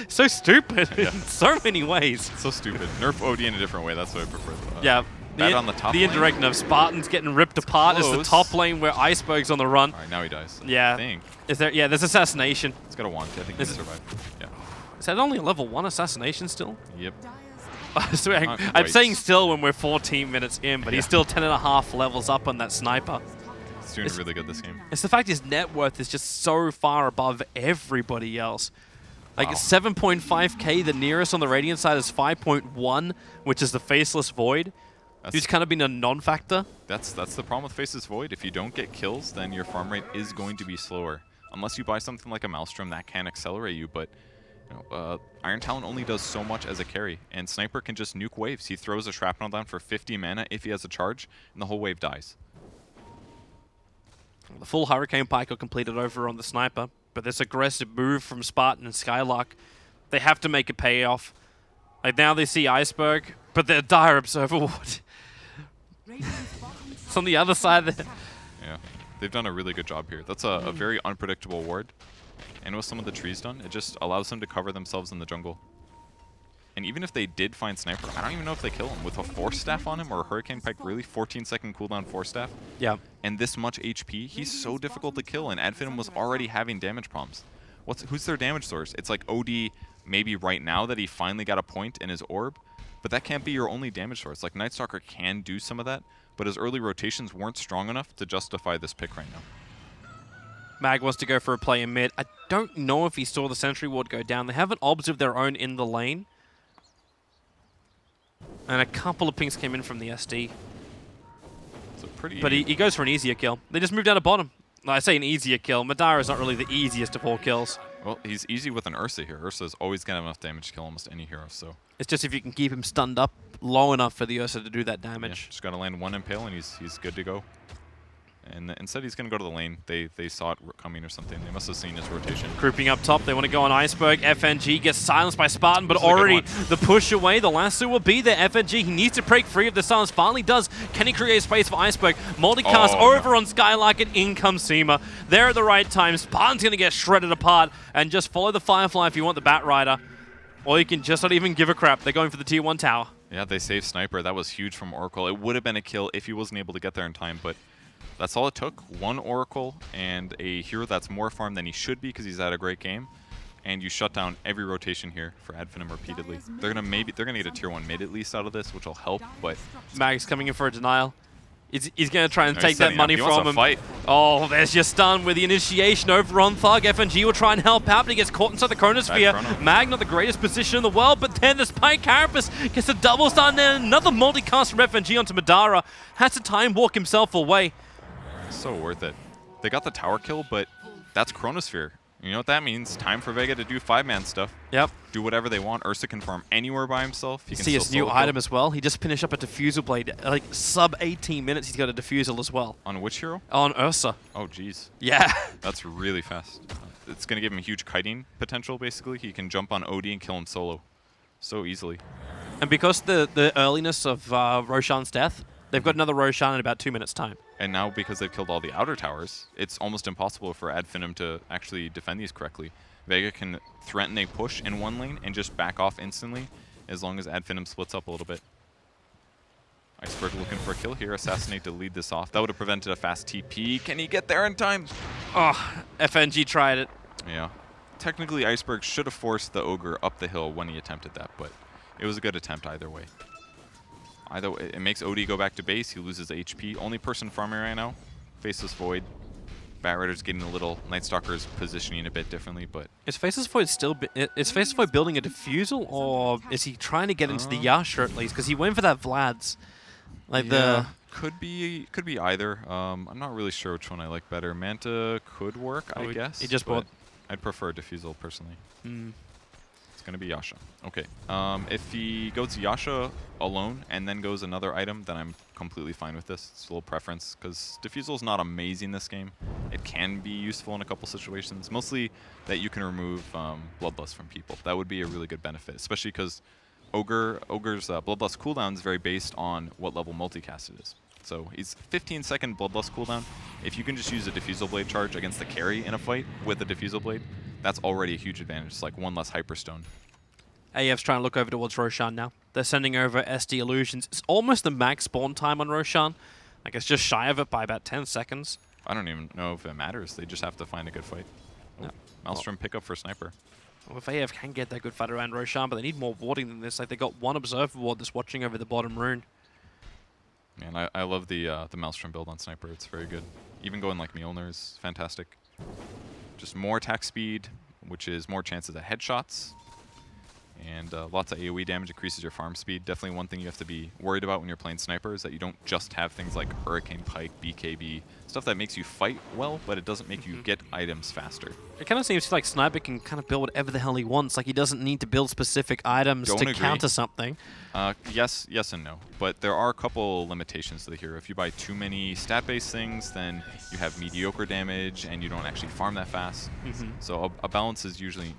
So stupid in so many ways. So stupid. Nerf OD in a different way. That's what I prefer. Yeah. On the top the lane. indirect nerf. Spartan's getting ripped apart. It's the top lane where Iceberg's on the run. All right, now he dies. Yeah. I think. Is there? Yeah, there's assassination. It's got a wand. I think he can survive. Yeah. Is that only a level 1 assassination still? Yep. So I'm saying still when we're 14 minutes in, but he's still 10.5 levels up on that sniper. He's doing really good this game. It's the fact his net worth is just so far above everybody else. Like 7.5k, the nearest on the Radiant side is 5.1, which is the Faceless Void. Who's kind of been a non-factor. That's the problem with Faceless Void. If you don't get kills, then your farm rate is going to be slower. Unless you buy something like a Maelstrom that can accelerate you, but Iron Talon only does so much as a carry, and Sniper can just nuke waves. He throws a Shrapnel down for 50 mana if he has a charge, and the whole wave dies. The full Hurricane Pike got completed over on the Sniper, but this aggressive move from Spartan and Skylark, they have to make a payoff. Like now they see Iceberg, but their Dire Observer Ward. It's on the other side there. Yeah, they've done a really good job here. That's a very unpredictable ward. And with some of the trees done, it just allows them to cover themselves in the jungle. And even if they did find Sniper, I don't even know if they kill him. With a Force Staff on him or a Hurricane Pike, really? 14-second cooldown Force Staff? Yeah. And this much HP, he's so difficult to kill, and Finem was already having damage problems. Who's their damage source? It's like OD maybe right now that he finally got a point in his orb, but that can't be your only damage source. Like, Night Stalker can do some of that, but his early rotations weren't strong enough to justify this pick right now. Mag wants to go for a play in mid. I don't know if he saw the Sentry Ward go down. They have an obs of their own in the lane. And a couple of pings came in from the SD. But he goes for an easier kill. They just moved down to bottom. I say an easier kill. Madara is not really the easiest of all kills. Well, he's easy with an Ursa here. Ursa's always going to have enough damage to kill almost any hero, so... It's just if you can keep him stunned up low enough for the Ursa to do that damage. Yeah, just got to land one Impale and he's good to go. And instead he's going to go to the lane. They saw it coming or something. They must have seen his rotation. Grouping up top, they want to go on Iceberg. FNG gets silenced by Spartan, but already the push away. The lasso will be there. FNG, he needs to break free of the silence. Finally does. Can he create space for Iceberg? Multicast over on Skylark, and in comes Seema. There at the right time. Spartan's going to get shredded apart, and just follow the Firefly if you want the Bat Rider. Or you can just not even give a crap. They're going for the tier 1 tower. Yeah, they saved Sniper. That was huge from Oracle. It would have been a kill if he wasn't able to get there in time, but that's all it took. One Oracle and a hero that's more farmed than he should be because he's had a great game. And you shut down every rotation here for Finem repeatedly. They're gonna get a tier 1 mid at least out of this, which will help, but Mag's coming in for a denial. He's going to try and take that money from him. Fight. Oh, there's your stun with the initiation over on Thug. FNG will try and help out, but he gets caught inside the Chronosphere. Mag, not the greatest position in the world, but then the Spike Carapace gets a double stun and another multicast from FNG onto Madara. Has to time walk himself away. So worth it. They got the tower kill, but that's Chronosphere. You know what that means? Time for Vega to do 5-man stuff. Yep. Do whatever they want. Ursa can farm anywhere by himself. He can see his new item as well. He just finished up a Diffusal Blade. Like, sub 18 minutes, he's got a Diffusal as well. On which hero? On Ursa. Oh, jeez. Yeah. That's really fast. It's going to give him huge kiting potential, basically. He can jump on OD and kill him solo so easily. And because the earliness of Roshan's death, they've got another Roshan in about 2 minutes' time. And now, because they've killed all the outer towers, it's almost impossible for Finem to actually defend these correctly. Vega can threaten a push in one lane and just back off instantly as long as Finem splits up a little bit. Iceberg looking for a kill here. Assassinate to lead this off. That would have prevented a fast TP. Can he get there in time? Oh, FNG tried it. Yeah. Technically, Iceberg should have forced the Ogre up the hill when he attempted that, but it was a good attempt either way. Either way, it makes OD go back to base. He loses HP. Only person farming right now. Faceless Void. Bat Rider's getting a little. Night Stalker's positioning a bit differently, but is Faceless Void is Faceless Void building a Diffusal, or is he trying to get into the Yasha at least? Because he went for that Vlad's. Like yeah, could be either. I'm not really sure which one I like better. Manta could work, I guess. He just bought. I'd prefer Diffusal personally. It's gonna be Yasha. Okay. If he goes Yasha alone and then goes another item, then I'm completely fine with this. It's a little preference because Diffusal's not amazing this game. It can be useful in a couple situations. Mostly that you can remove Bloodlust from people. That would be a really good benefit, especially because Ogre's Bloodlust cooldown is very based on what level multicast it is. So he's 15-second Bloodlust cooldown. If you can just use a Diffusal Blade charge against the carry in a fight with a Diffusal Blade, that's already a huge advantage. It's like one less Hyperstone. AF's trying to look over towards Roshan now. They're sending over SD Illusions. It's almost the max spawn time on Roshan. Like, it's just shy of it by about 10 seconds. I don't even know if it matters. They just have to find a good fight. Oh, no. Maelstrom pickup for Sniper. Well, if AF can get that good fight around Roshan, but they need more warding than this. Like, they got one Observer Ward that's watching over the bottom rune. Man, I love the Maelstrom build on Sniper. It's very good. Even going like Mjolnir is fantastic. Just more attack speed, which is more chances at headshots. And lots of AoE damage increases your farm speed. Definitely one thing you have to be worried about when you're playing Sniper is that you don't just have things like Hurricane Pike, BKB, stuff that makes you fight well, but it doesn't make you get items faster. It kind of seems like Sniper can kind of build whatever the hell he wants. Like, he doesn't need to build specific items to counter something. Yes and no. But there are a couple limitations to the hero. If you buy too many stat-based things, then you have mediocre damage, and you don't actually farm that fast. So a balance is usually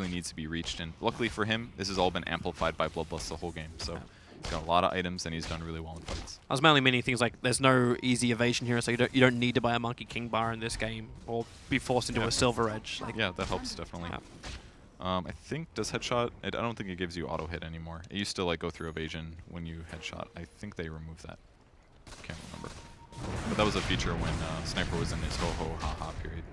needs to be reached. And luckily for him, this has all been amplified by Bloodlust the whole game. So he's got a lot of items, and he's done really well in fights. I was mainly meaning things like there's no easy evasion here, so you don't need to buy a Monkey King bar in this game or be forced into a Silver Edge. Like, yeah, that helps definitely. I think, does headshot, I don't think it gives you auto hit anymore. It used to like go through evasion when you headshot. I think they removed that. Can't remember. But that was a feature when Sniper was in his ho-ho ha-ha period.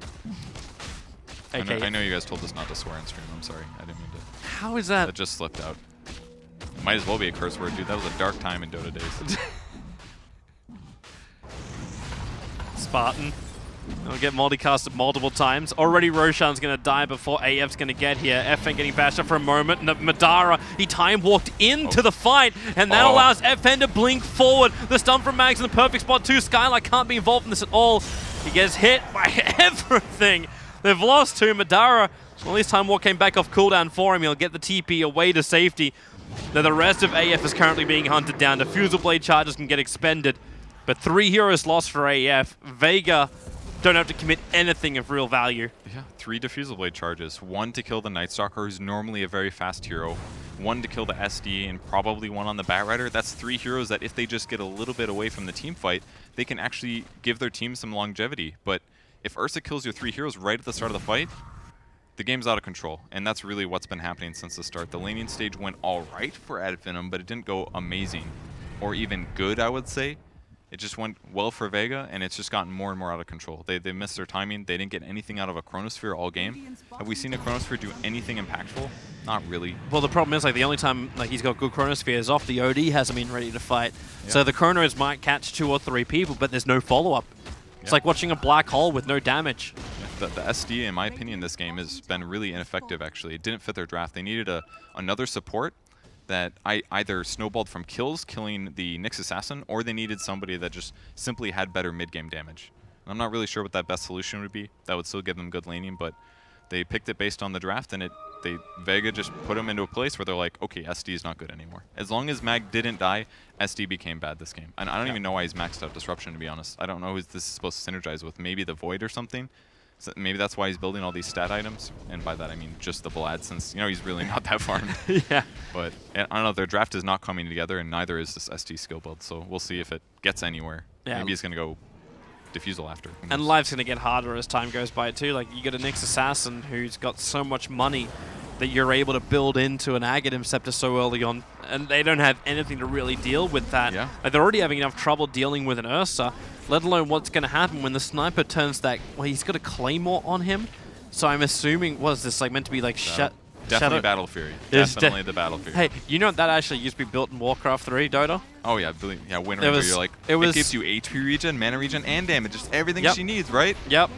I know you guys told us not to swear on stream. I'm sorry. I didn't mean to. How is that? That just slipped out. It might as well be a curse word, dude. That was a dark time in Dota days. Spartan. He'll get multicasted multiple times. Already Roshan's going to die before AF's going to get here. FN getting bashed up for a moment. Madara, he time walked into the fight, and that allows FN to blink forward. The stun from Mags in the perfect spot too. Skylar can't be involved in this at all. He gets hit by everything. They've lost to Madara. Well, this time walk came back off cooldown for him. He'll get the TP away to safety. Now the rest of AF is currently being hunted down. Diffusal Blade charges can get expended. But 3 heroes lost for AF. Vega don't have to commit anything of real value. Yeah, 3 Diffusal Blade charges. 1 to kill the Night Stalker, who's normally a very fast hero. 1 to kill the SD, and probably 1 on the Batrider. That's 3 heroes that if they just get a little bit away from the team fight, they can actually give their team some longevity. But if Ursa kills your 3 heroes right at the start of the fight, the game's out of control. And that's really what's been happening since the start. The laning stage went all right for Finem, but it didn't go amazing. Or even good, I would say. It just went well for Vega, and it's just gotten more and more out of control. They missed their timing. They didn't get anything out of a Chronosphere all game. Have we seen a Chronosphere do anything impactful? Not really. Well, the problem is, like, the only time like he's got good Chronosphere is off. The OD hasn't been ready to fight. Yeah. So the Chronos might catch 2 or 3 people, but there's no follow-up. It's like watching a black hole with no damage. Yeah, the SD, in my opinion, this game has been really ineffective, actually. It didn't fit their draft. They needed another support that either snowballed from kills, killing the Nyx Assassin, or they needed somebody that just simply had better mid-game damage. I'm not really sure what that best solution would be. That would still give them good laning, but they picked it based on the draft, and Vega just put them into a place where they're like, okay, SD is not good anymore. As long as Mag didn't die, SD became bad this game. And I don't even know why he's maxed out Disruption, to be honest. I don't know who this is supposed to synergize with. Maybe the Void or something? So maybe that's why he's building all these stat items, and by that I mean just the Vlad, since he's really not that farmed. Yeah. But I don't know, their draft is not coming together, and neither is this ST skill build. So we'll see if it gets anywhere. Yeah. Maybe he's gonna go Diffusal after. And life's gonna get harder as time goes by too. Like, you got a Nyx Assassin who's got so much money that you're able to build into an Aghanim Scepter so early on, and they don't have anything to really deal with that. Yeah. Like, they're already having enough trouble dealing with an Ursa, let alone what's going to happen when the Sniper turns that... Well, he's got a Claymore on him, so I'm assuming... What is this, like, meant to be, like, definitely Battle Fury. Definitely the Battle Fury. Hey, you know that actually used to be built in Warcraft 3, Dota? Oh, yeah. Yeah, Wind Ranger, you're like... It gives you HP regen, mana regen, and damage. Just everything she needs, right? Yep.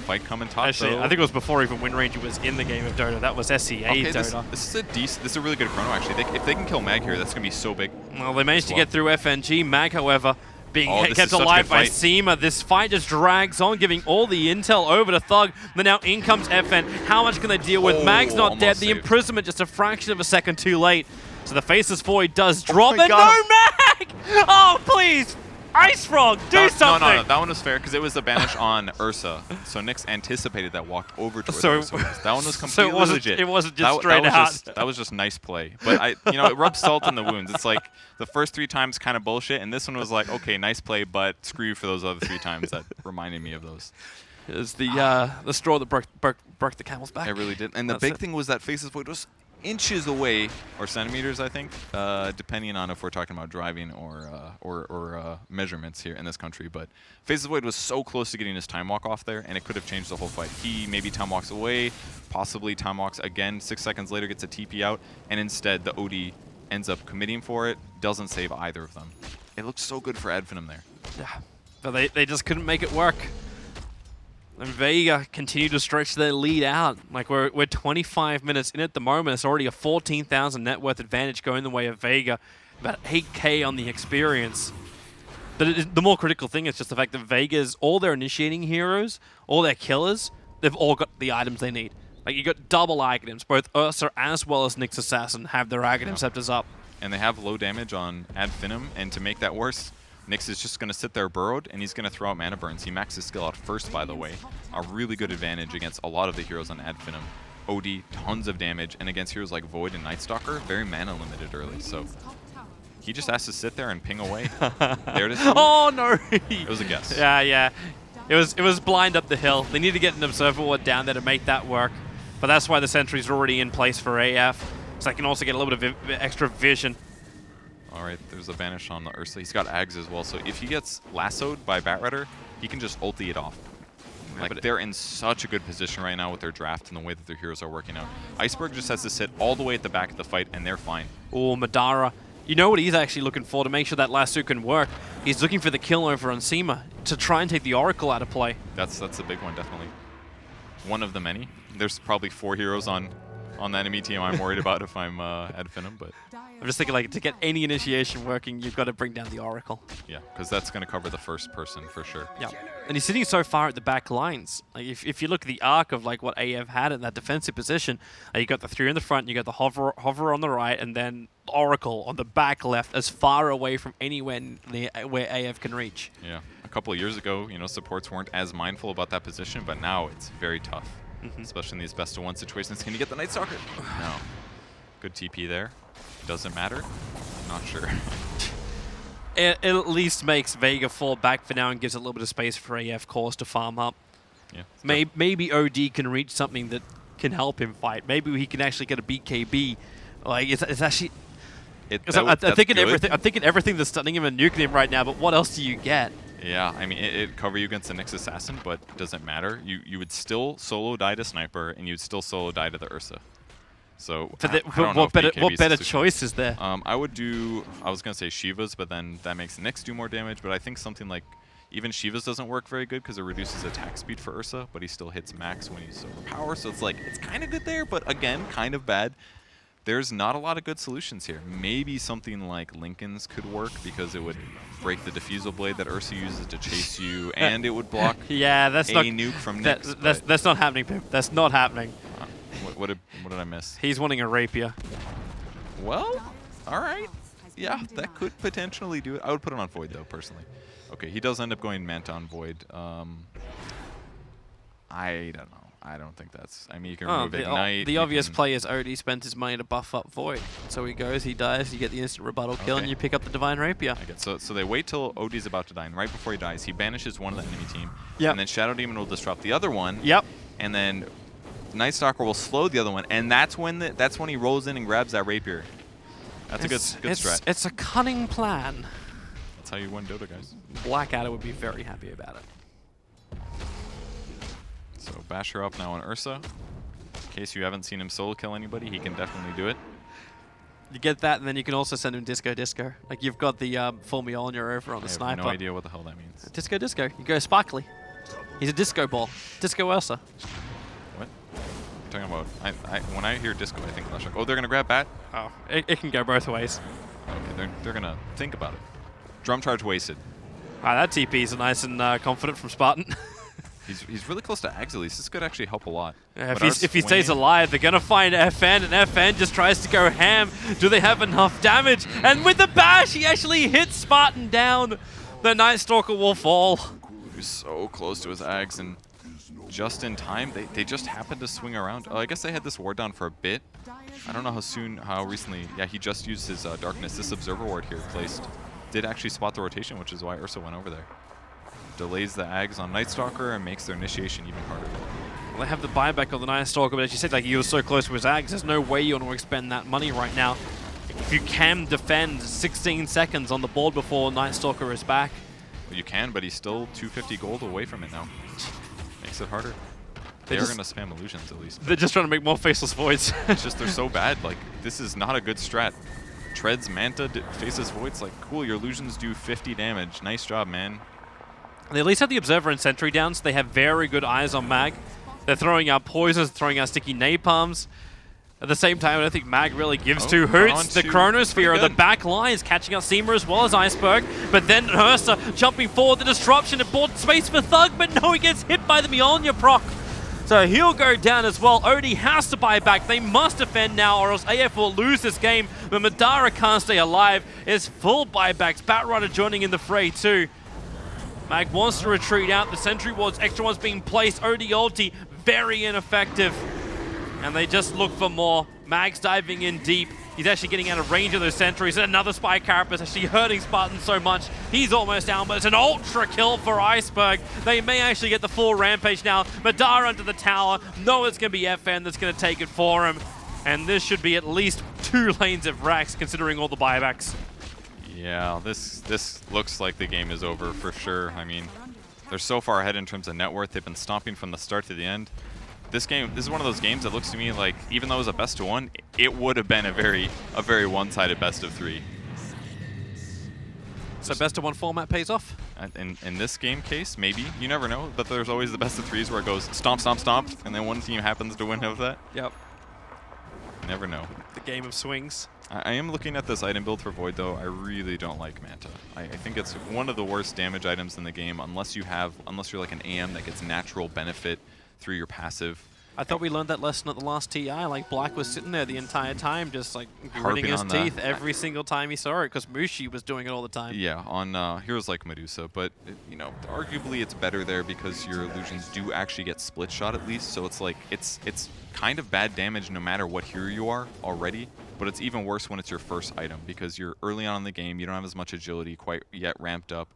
Fight coming top, actually, though. I think it was before even Wind Ranger was in the game of Dota. That was SEA Dota. This is a really good chrono, actually. If they can kill Mag here, that's going to be so big. Well, they managed to get through FNG. Mag, however, being kept alive by Seema. This fight just drags on, giving all the intel over to Thug. Then now in comes FN. How much can they deal with? Mag's not dead. The imprisonment just a fraction of a second too late. So the Faceless Void does drop, and no Mag! Oh, please! Ice Frog, do something! No, that one was fair because it was the banish on Ursa. So Nyx anticipated that, walked over to where Ursa was. That one was completely legit. It wasn't just straight out. That was just nice play. But it rubs salt in the wounds. It's like the first 3 times kind of bullshit, and this one was like, okay, nice play, but screw you for those other 3 times. That reminded me of those. It was the straw that broke the camel's back. It really did. And the big thing was that Faceless Void was inches away, or centimeters, I think, depending on if we're talking about driving or measurements here in this country. But Faceless Void was so close to getting his time walk off there, and it could have changed the whole fight. He maybe time walks away, possibly time walks again, 6 seconds later gets a TP out, and instead the OD ends up committing for it, doesn't save either of them. It looked so good for Finem there. Yeah, but they just couldn't make it work. And Vega continue to stretch their lead out. Like, we're 25 minutes in at the moment. It's already a 14,000 net worth advantage going the way of Vega. About 8K on the experience. But the more critical thing is just the fact that Vega's, all their initiating heroes, all their killers, they've all got the items they need. Like, you got double items. Both Ursa as well as Nyx Assassin have their item scepters up. And they have low damage on Ad Finem, and to make that worse, Nyx is just going to sit there burrowed, and he's going to throw out mana burns. He maxes skill out first, by the way. A really good advantage against a lot of the heroes on Ad Finem. OD, tons of damage, and against heroes like Void and Night Stalker, very mana limited early. So he just has to sit there and ping away. There it is. Oh no! It was a guess. Yeah. It was blind up the hill. They need to get an Observer Ward down there to make that work. But that's why the sentry's already in place for AF. So I can also get a little bit of extra vision. All right, there's a banish on the Ursa. He's got Ags as well, so if he gets lassoed by Batrider, he can just ulti it off. Like, they're in such a good position right now with their draft and the way that their heroes are working out. Iceberg just has to sit all the way at the back of the fight, and they're fine. Oh, Madara. You know what he's actually looking for to make sure that lasso can work? He's looking for the kill over on Seema to try and take the Oracle out of play. That's a big one, definitely. One of the many. There's probably 4 heroes on the enemy team I'm worried about if I'm Ad Finem, but I'm just thinking, like, to get any initiation working, you've got to bring down the Oracle. yeah, because that's going to cover the first person for sure. Yeah, and he's sitting so far at the back lines. Like, if you look at the arc of like what AF had in that defensive position, you got the 3 in the front, you got the hover on the right, and then Oracle on the back left, as far away from anywhere where AF can reach. Yeah, a couple of years ago, you know, supports weren't as mindful about that position, but now it's very tough, especially in these best-of-1 situations. Can you get the Night Stalker? No. Good TP there. Doesn't matter. Not sure. It at least makes Vega fall back for now and gives a little bit of space for AF cores to farm up. Yeah. Maybe OD can reach something that can help him fight. Maybe he can actually get a BKB. Like, it's actually... I'm thinking everything that's stunning him and nuking him right now, but what else do you get? Yeah, I mean, it'd cover you against the Nyx Assassin, but it doesn't matter. You would still solo die to Sniper, and you'd still solo die to the Ursa. So what better choice is there? I was going to say Shiva's, but then that makes Nyx do more damage, but I think something like even Shiva's doesn't work very good because it reduces attack speed for Ursa, but he still hits max when he's overpowered, so it's like, it's kind of good there, but again, kind of bad. There's not a lot of good solutions here. Maybe something like Lincoln's could work because it would break the diffusal blade that Ursa uses to chase you, and it would block nuke from Nyx. That's not happening, Pip. That's not happening. What did I miss? He's wanting a rapier. Well, all right. Yeah, that could potentially do it. I would put it on Void, though, personally. Okay, he does end up going Manta on Void. I don't know. I don't think that's... I mean, you can remove Ignite. The obvious play is already spent his money to buff up Void. So he goes, he dies, you get the instant rebuttal kill, and you pick up the Divine Rapier. I get so they wait till OD's about to die, and right before he dies, he banishes one of the enemy team. Yep. And then Shadow Demon will disrupt the other one. Yep. And then Night Stalker will slow the other one, and that's when he rolls in and grabs that Rapier. That's a good strat. It's a cunning plan. That's how you win Dota, guys. Blackadder would be very happy about it. So Basher up now on Ursa. In case you haven't seen him solo kill anybody, he can definitely do it. You get that, and then you can also send him Disco. Like, you've got the full Mjolnir over on the Sniper. I have no idea what the hell that means. Disco. You go Sparkly. He's a Disco Ball. Disco Ursa. What? You're talking about... when I hear Disco, I think Flash. Oh, they're going to grab Bat? Oh, it can go both ways. Okay, they're going to think about it. Drum Charge wasted. That TP is nice and confident from Spartan. He's really close to Ags at least. This could actually help a lot. Yeah, if he stays alive, they're going to find FN, and FN just tries to go ham. Do they have enough damage? And with the bash, he actually hits Spartan down. The Night Stalker will fall. He's so close to his Ags, and just in time, they just happened to swing around. Oh, I guess they had this ward down for a bit. I don't know how recently. Yeah, he just used his Darkness. This Observer ward here placed did actually spot the rotation, which is why Ursa went over there. Delays the Ags on Night Stalker and makes their initiation even harder. Well, they have the buyback on the Night Stalker, but as you said, like, he was so close to his Ags, there's no way you want to expend that money right now. If you can defend 16 seconds on the board before Night Stalker is back. Well, you can, but he's still 250 gold away from it now. Makes it harder. They're going to spam illusions at least. They're just trying to make more Faceless Voids. It's just they're so bad. Like, this is not a good strat. Treads Manta, Faceless Voids, like, cool, your illusions do 50 damage. Nice job, man. They at least have the Observer and Sentry down, so they have very good eyes on Mag. They're throwing out poisons, throwing out sticky napalms. At the same time, I don't think Mag really gives two hoots. The Chronosphere, the back line is catching up Seema as well as Iceberg. But then Ursa jumping forward, the disruption, it bought space for Thug, but no, he gets hit by the Mjolnir proc. So he'll go down as well. Odie has to buy back. They must defend now or else AF will lose this game. But Madara can't stay alive. It's full buybacks. Batrider joining in the fray too. Mag wants to retreat out. The sentry wards, extra ones being placed. Odie ulti, very ineffective. And they just look for more. Mag's diving in deep. He's actually getting out of range of those sentries. And another Spy Carapace actually hurting Spartan so much. He's almost down, but it's an ultra kill for Iceberg. They may actually get the full rampage now. Madara under the tower. No, it's going to be FN that's going to take it for him. And this should be at least 2 lanes of racks, considering all the buybacks. Yeah, this looks like the game is over for sure. I mean, they're so far ahead in terms of net worth. They've been stomping from the start to the end. This is one of those games that looks to me like, even though it was a best-of-1, it would have been a very one-sided best-of-3. So best-of-1 format pays off? In this game case, maybe. You never know, but there's always the best-of-3s where it goes stomp, stomp, stomp, and then one team happens to win out of that. Yep. Never know. The game of swings. I am looking at this item build for Void, though. I really don't like Manta. I think it's one of the worst damage items in the game, unless you're like an AM that gets natural benefit through your passive. I thought we learned that lesson at the last TI. Like, Black was sitting there the entire time, just like gritting his teeth every single time he saw it, because Mushi was doing it all the time. Yeah, on heroes like Medusa, but you know, arguably it's better there because your illusions do actually get split shot at least. So it's like it's kind of bad damage no matter what hero you are already, but it's even worse when it's your first item because you're early on in the game. You don't have as much agility quite yet ramped up.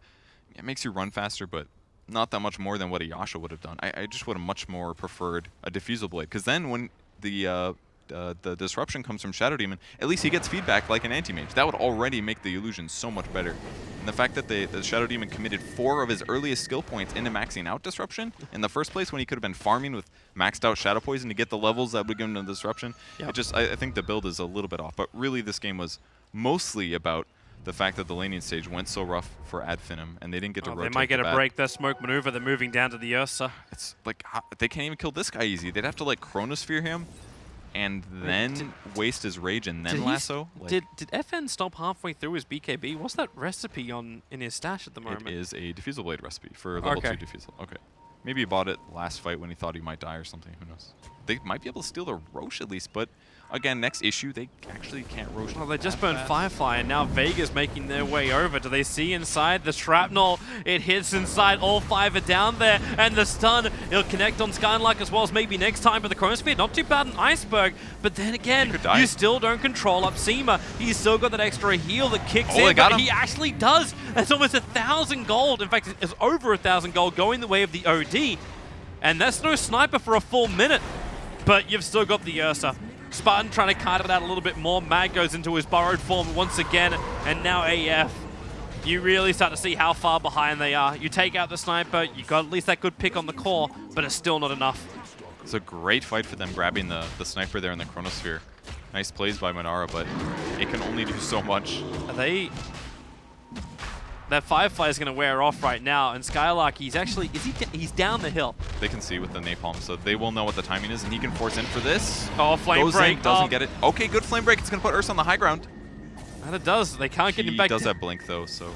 It makes you run faster, but not that much more than what a Yasha would have done. I just would have much more preferred a Diffusal Blade, because then when the disruption comes from Shadow Demon, at least he gets feedback like an anti-mage. That would already make the illusion so much better. And the fact that the Shadow Demon committed 4 of his earliest skill points into maxing out disruption in the first place when he could have been farming with maxed out Shadow Poison to get the levels that would give him the disruption. Yep. I think the build is a little bit off, but really this game was mostly about the fact that the laning stage went so rough for Finem, and they didn't get to rotate. They might get a break their smoke maneuver. They're moving down to the Ursa. It's like, they can't even kill this guy easy. They'd have to like Chronosphere him, and then waste his rage, and then lasso. Like, did FN stop halfway through his BKB? What's that recipe in his stash at the moment? It is a Diffusal Blade recipe for level 2 Diffusal. Okay. Maybe he bought it last fight when he thought he might die or something. Who knows? They might be able to steal the Roche at least, but again, next issue, they actually can't Roche. Well, they just burned Firefly, and now Vega's making their way over. Do they see inside? The shrapnel, it hits inside. All 5 are down there, and the stun, it'll connect on Skylark as well as maybe next time, but the Chronosphere, not too bad in Iceberg. But then again, you still don't control up Seema. He's still got that extra heal that kicks in, but he actually does. That's almost 1,000 gold. In fact, it's over 1,000 gold going the way of the OD. And that's no sniper for a full minute, but you've still got the Ursa. Spartan trying to kite it out a little bit more. Mag goes into his borrowed form once again, and now AF. You really start to see how far behind they are. You take out the sniper, you got at least that good pick on the core, but it's still not enough. It's a great fight for them grabbing the sniper there in the Chronosphere. Nice plays by Manara, but it can only do so much. That Firefly is going to wear off right now, and Skylark, he's down the hill. They can see with the napalm, so they will know what the timing is, and he can force in for this. Oh, flame break. Doesn't get it. Okay, good flame break. It's going to put Ursa on the high ground. And it does. They can't get him back. He does have blink though, so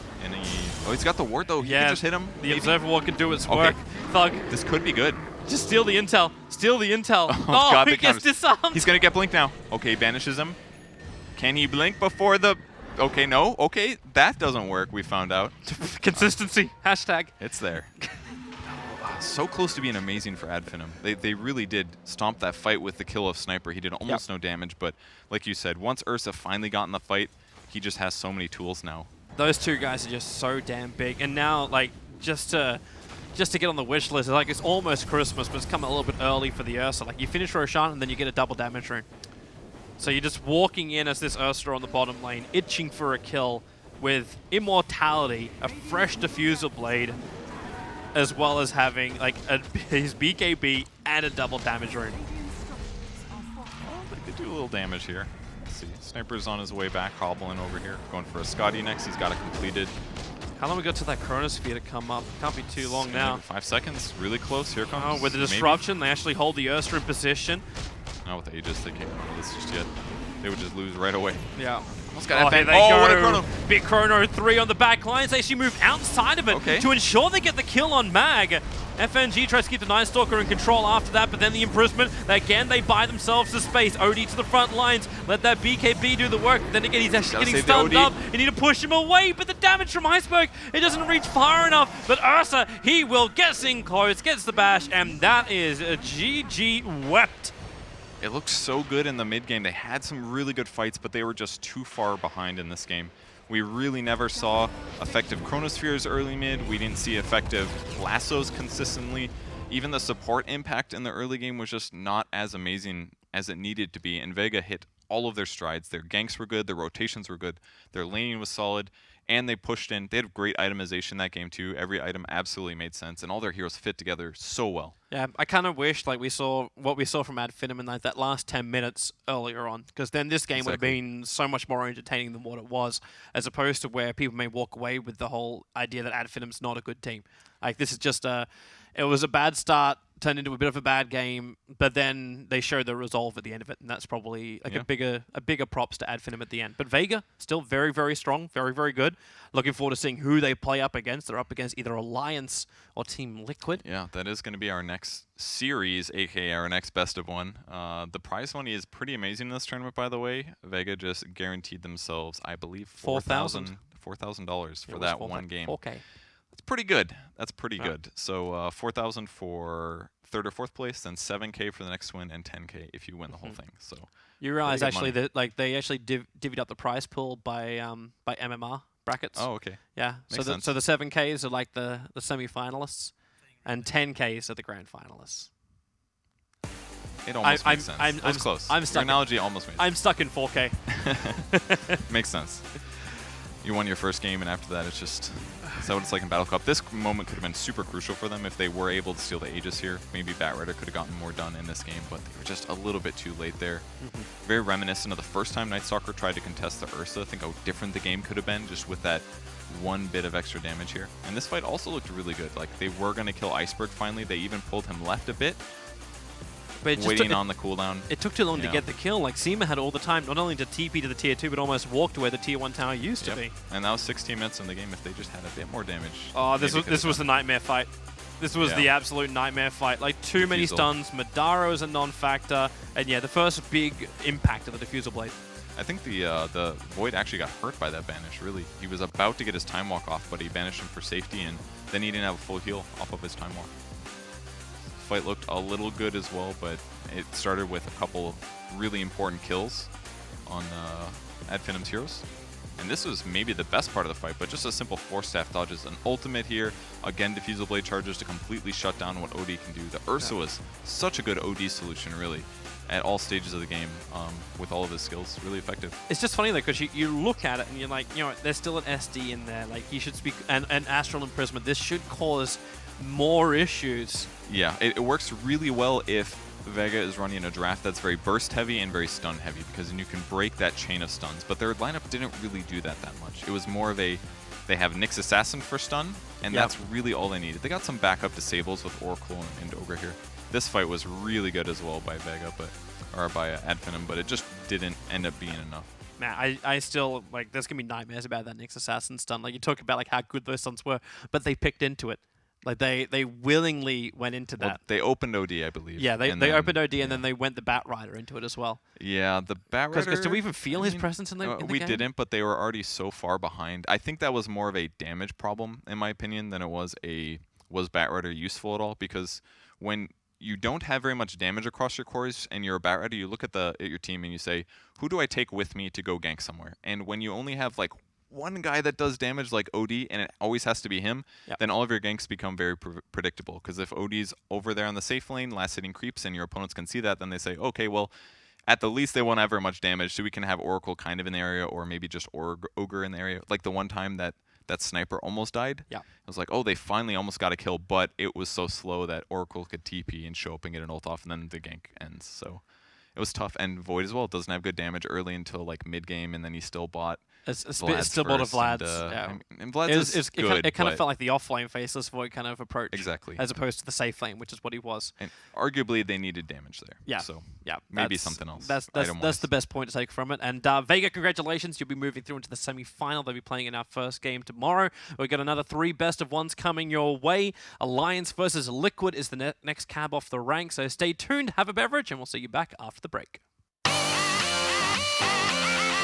he's got the ward though. He can just hit him. The Observer Ward can do its work. Thug. This could be good. Just steal the intel. Steal the intel. Oh God, he gets disarmed. He's gonna get blink now. Okay, banishes him. Can he blink before the? Okay, no. Okay, that doesn't work. We found out. Consistency. Hashtag. It's there. So close to being amazing for Finem. They really did stomp that fight with the kill of Sniper. He did almost no damage, but like you said, once Ursa finally got in the fight, he just has so many tools now. Those 2 guys are just so damn big, and now like just to get on the wish list, like it's almost Christmas, but it's coming a little bit early for the Ursa. Like you finish Roshan and then you get a double damage rune. So you're just walking in as this Ursa on the bottom lane, itching for a kill with Immortality, a fresh Diffusal Blade, as well as having like his BKB and a double damage rune. They could do a little damage here. Let's see. Sniper's on his way back, hobbling over here. Going for a Scotty next. He's got it completed. How long we got to that Chronosphere to come up? Can't be too long now. 5 seconds. Really close. Here comes. Oh, with the disruption, they actually hold the Ursa in position. Not with Aegis, they can't come to this just yet. They would just lose right away. Yeah. Almost got here FN. they Oh, go. what a chrono! Big chrono 3 on the back lines. They actually move outside of it to ensure they get the kill on Mag. FNG tries to keep the Night Stalker in control after that, but then the imprisonment, again, they buy themselves the space. OD to the front lines. Let that BKB do the work. Then again, he's actually getting stunned up. You need to push him away, but the damage from Iceberg, it doesn't reach far enough. But Ursa, he will get in close, gets the bash, and that is a GG wept. It looked so good in the mid game. They had some really good fights, but they were just too far behind in this game. We really never saw effective Chronospheres early mid. We didn't see effective lassos consistently. Even the support impact in the early game was just not as amazing as it needed to be. And Vega hit all of their strides. Their ganks were good, their rotations were good, their laning was solid, and they pushed in. They had great itemization that game too. Every item absolutely made sense, and all their heroes fit together so well. Yeah, I kind of wish like we saw what we saw from Finem in like that last 10 minutes earlier on, because then this game would have been so much more entertaining than what it was, as opposed to where people may walk away with the whole idea that Finem's not a good team. Like this is just it was a bad start, turned into a bit of a bad game, but then they showed the resolve at the end of it, and that's probably like a bigger props to Finem at the end. But Vega still very, very strong, very, very good. Looking forward to seeing who they play up against. They're up against either Alliance or Team Liquid. Yeah, that is going to be our next series, aka our next best of one. The prize money is pretty amazing in this tournament, by the way. Vega just guaranteed themselves, I believe, $4,000 for that one game. 4K. That's pretty good. That's pretty good. So 4,000 for third or fourth place, then 7K for the next win, and 10K if you win the whole thing. So you realize actually that like they actually divvied up the prize pool by MMR brackets. Oh, okay. Yeah. So the 7Ks are like the semi-finalists, and 10Ks are the grand finalists. It almost makes sense. I'm close. Your analogy almost makes sense. I'm stuck in 4K. Makes sense. You won your first game, and after that, it's just... Is that what it's like in Battle Cup? This moment could have been super crucial for them if they were able to steal the Aegis here. Maybe Batrider could have gotten more done in this game, but they were just a little bit too late there. Very reminiscent of the first time Night Stalker tried to contest the Ursa. Think how different the game could have been just with that one bit of extra damage here. And this fight also looked really good. Like, they were going to kill Iceberg finally. They even pulled him left a bit. But waiting on the cooldown. It took too long to get the kill. Like Seema had all the time, not only to TP to the tier 2, but almost walk to where the tier 1 tower used to be. And that was 16 minutes in the game. If they just had a bit more damage. Oh, this was the nightmare fight. This was the absolute nightmare fight. Like too many stuns. Madara is a non-factor, and yeah, the first big impact of the diffusal blade. I think the Void actually got hurt by that banish. Really, he was about to get his time walk off, but he banished him for safety, and then he didn't have a full heal off of his time walk. Fight looked a little good as well, but it started with a couple really important kills on Finem's heroes. And this was maybe the best part of the fight, but just a simple 4-staff dodges. An ultimate here, again diffusal blade charges to completely shut down what OD can do. The Ursa was such a good OD solution, really, at all stages of the game with all of his skills. Really effective. It's just funny though, because you look at it and you're like, you know, there's still an SD in there. Like you should speak, and Astral Imprisonment. This should cause more issues. Yeah, it works really well if Vega is running a draft that's very burst heavy and very stun heavy, because then you can break that chain of stuns. But their lineup didn't really do that much. It was more of a, they have Nyx Assassin for stun, and that's really all they needed. They got some backup disables with Oracle and Ogre here. This fight was really good as well by Vega, or by Finem, but it just didn't end up being enough. Man, I still, like, there's going to be nightmares about that Nyx Assassin stun. Like, you talk about, like, how good those stuns were, but they picked into it. Like, they willingly went into that. Well, they opened OD, I believe. Yeah, they opened OD, and then they went the Batrider into it as well. Yeah, the Batrider... Because do we even feel his presence in the game? We didn't, but they were already so far behind. I think that was more of a damage problem, in my opinion, than it was Batrider useful at all? Because when you don't have very much damage across your cores and you're a Batrider, you look at your team and you say, who do I take with me to go gank somewhere? And when you only have, like, one guy that does damage like OD, and it always has to be him, then all of your ganks become very predictable. Because if OD's over there on the safe lane, last hitting creeps, and your opponents can see that, then they say, okay, well, at the least they won't have very much damage, so we can have Oracle kind of in the area, or maybe just Ogre in the area. Like the one time that sniper almost died, it was like, oh, they finally almost got a kill, but it was so slow that Oracle could TP and show up and get an ult off, and then the gank ends. So it was tough. And Void as well doesn't have good damage early until like mid game, and then he still bought It's Vlad's still more to first, Vlad's. and, Yeah. and Vlad's is good. It kind of but felt like the off-lane Faceless Void kind of approach. Exactly. As opposed to the safe lane, which is what he was. And arguably, they needed damage there. Yeah. So yeah. maybe something else. That's the best point to take from it. And Vega, congratulations. You'll be moving through into the semi-final. They'll be playing in our first game tomorrow. We've got another 3 best-of-1s coming your way. Alliance versus Liquid is the next cab off the rank. So stay tuned, have a beverage, and we'll see you back after the break.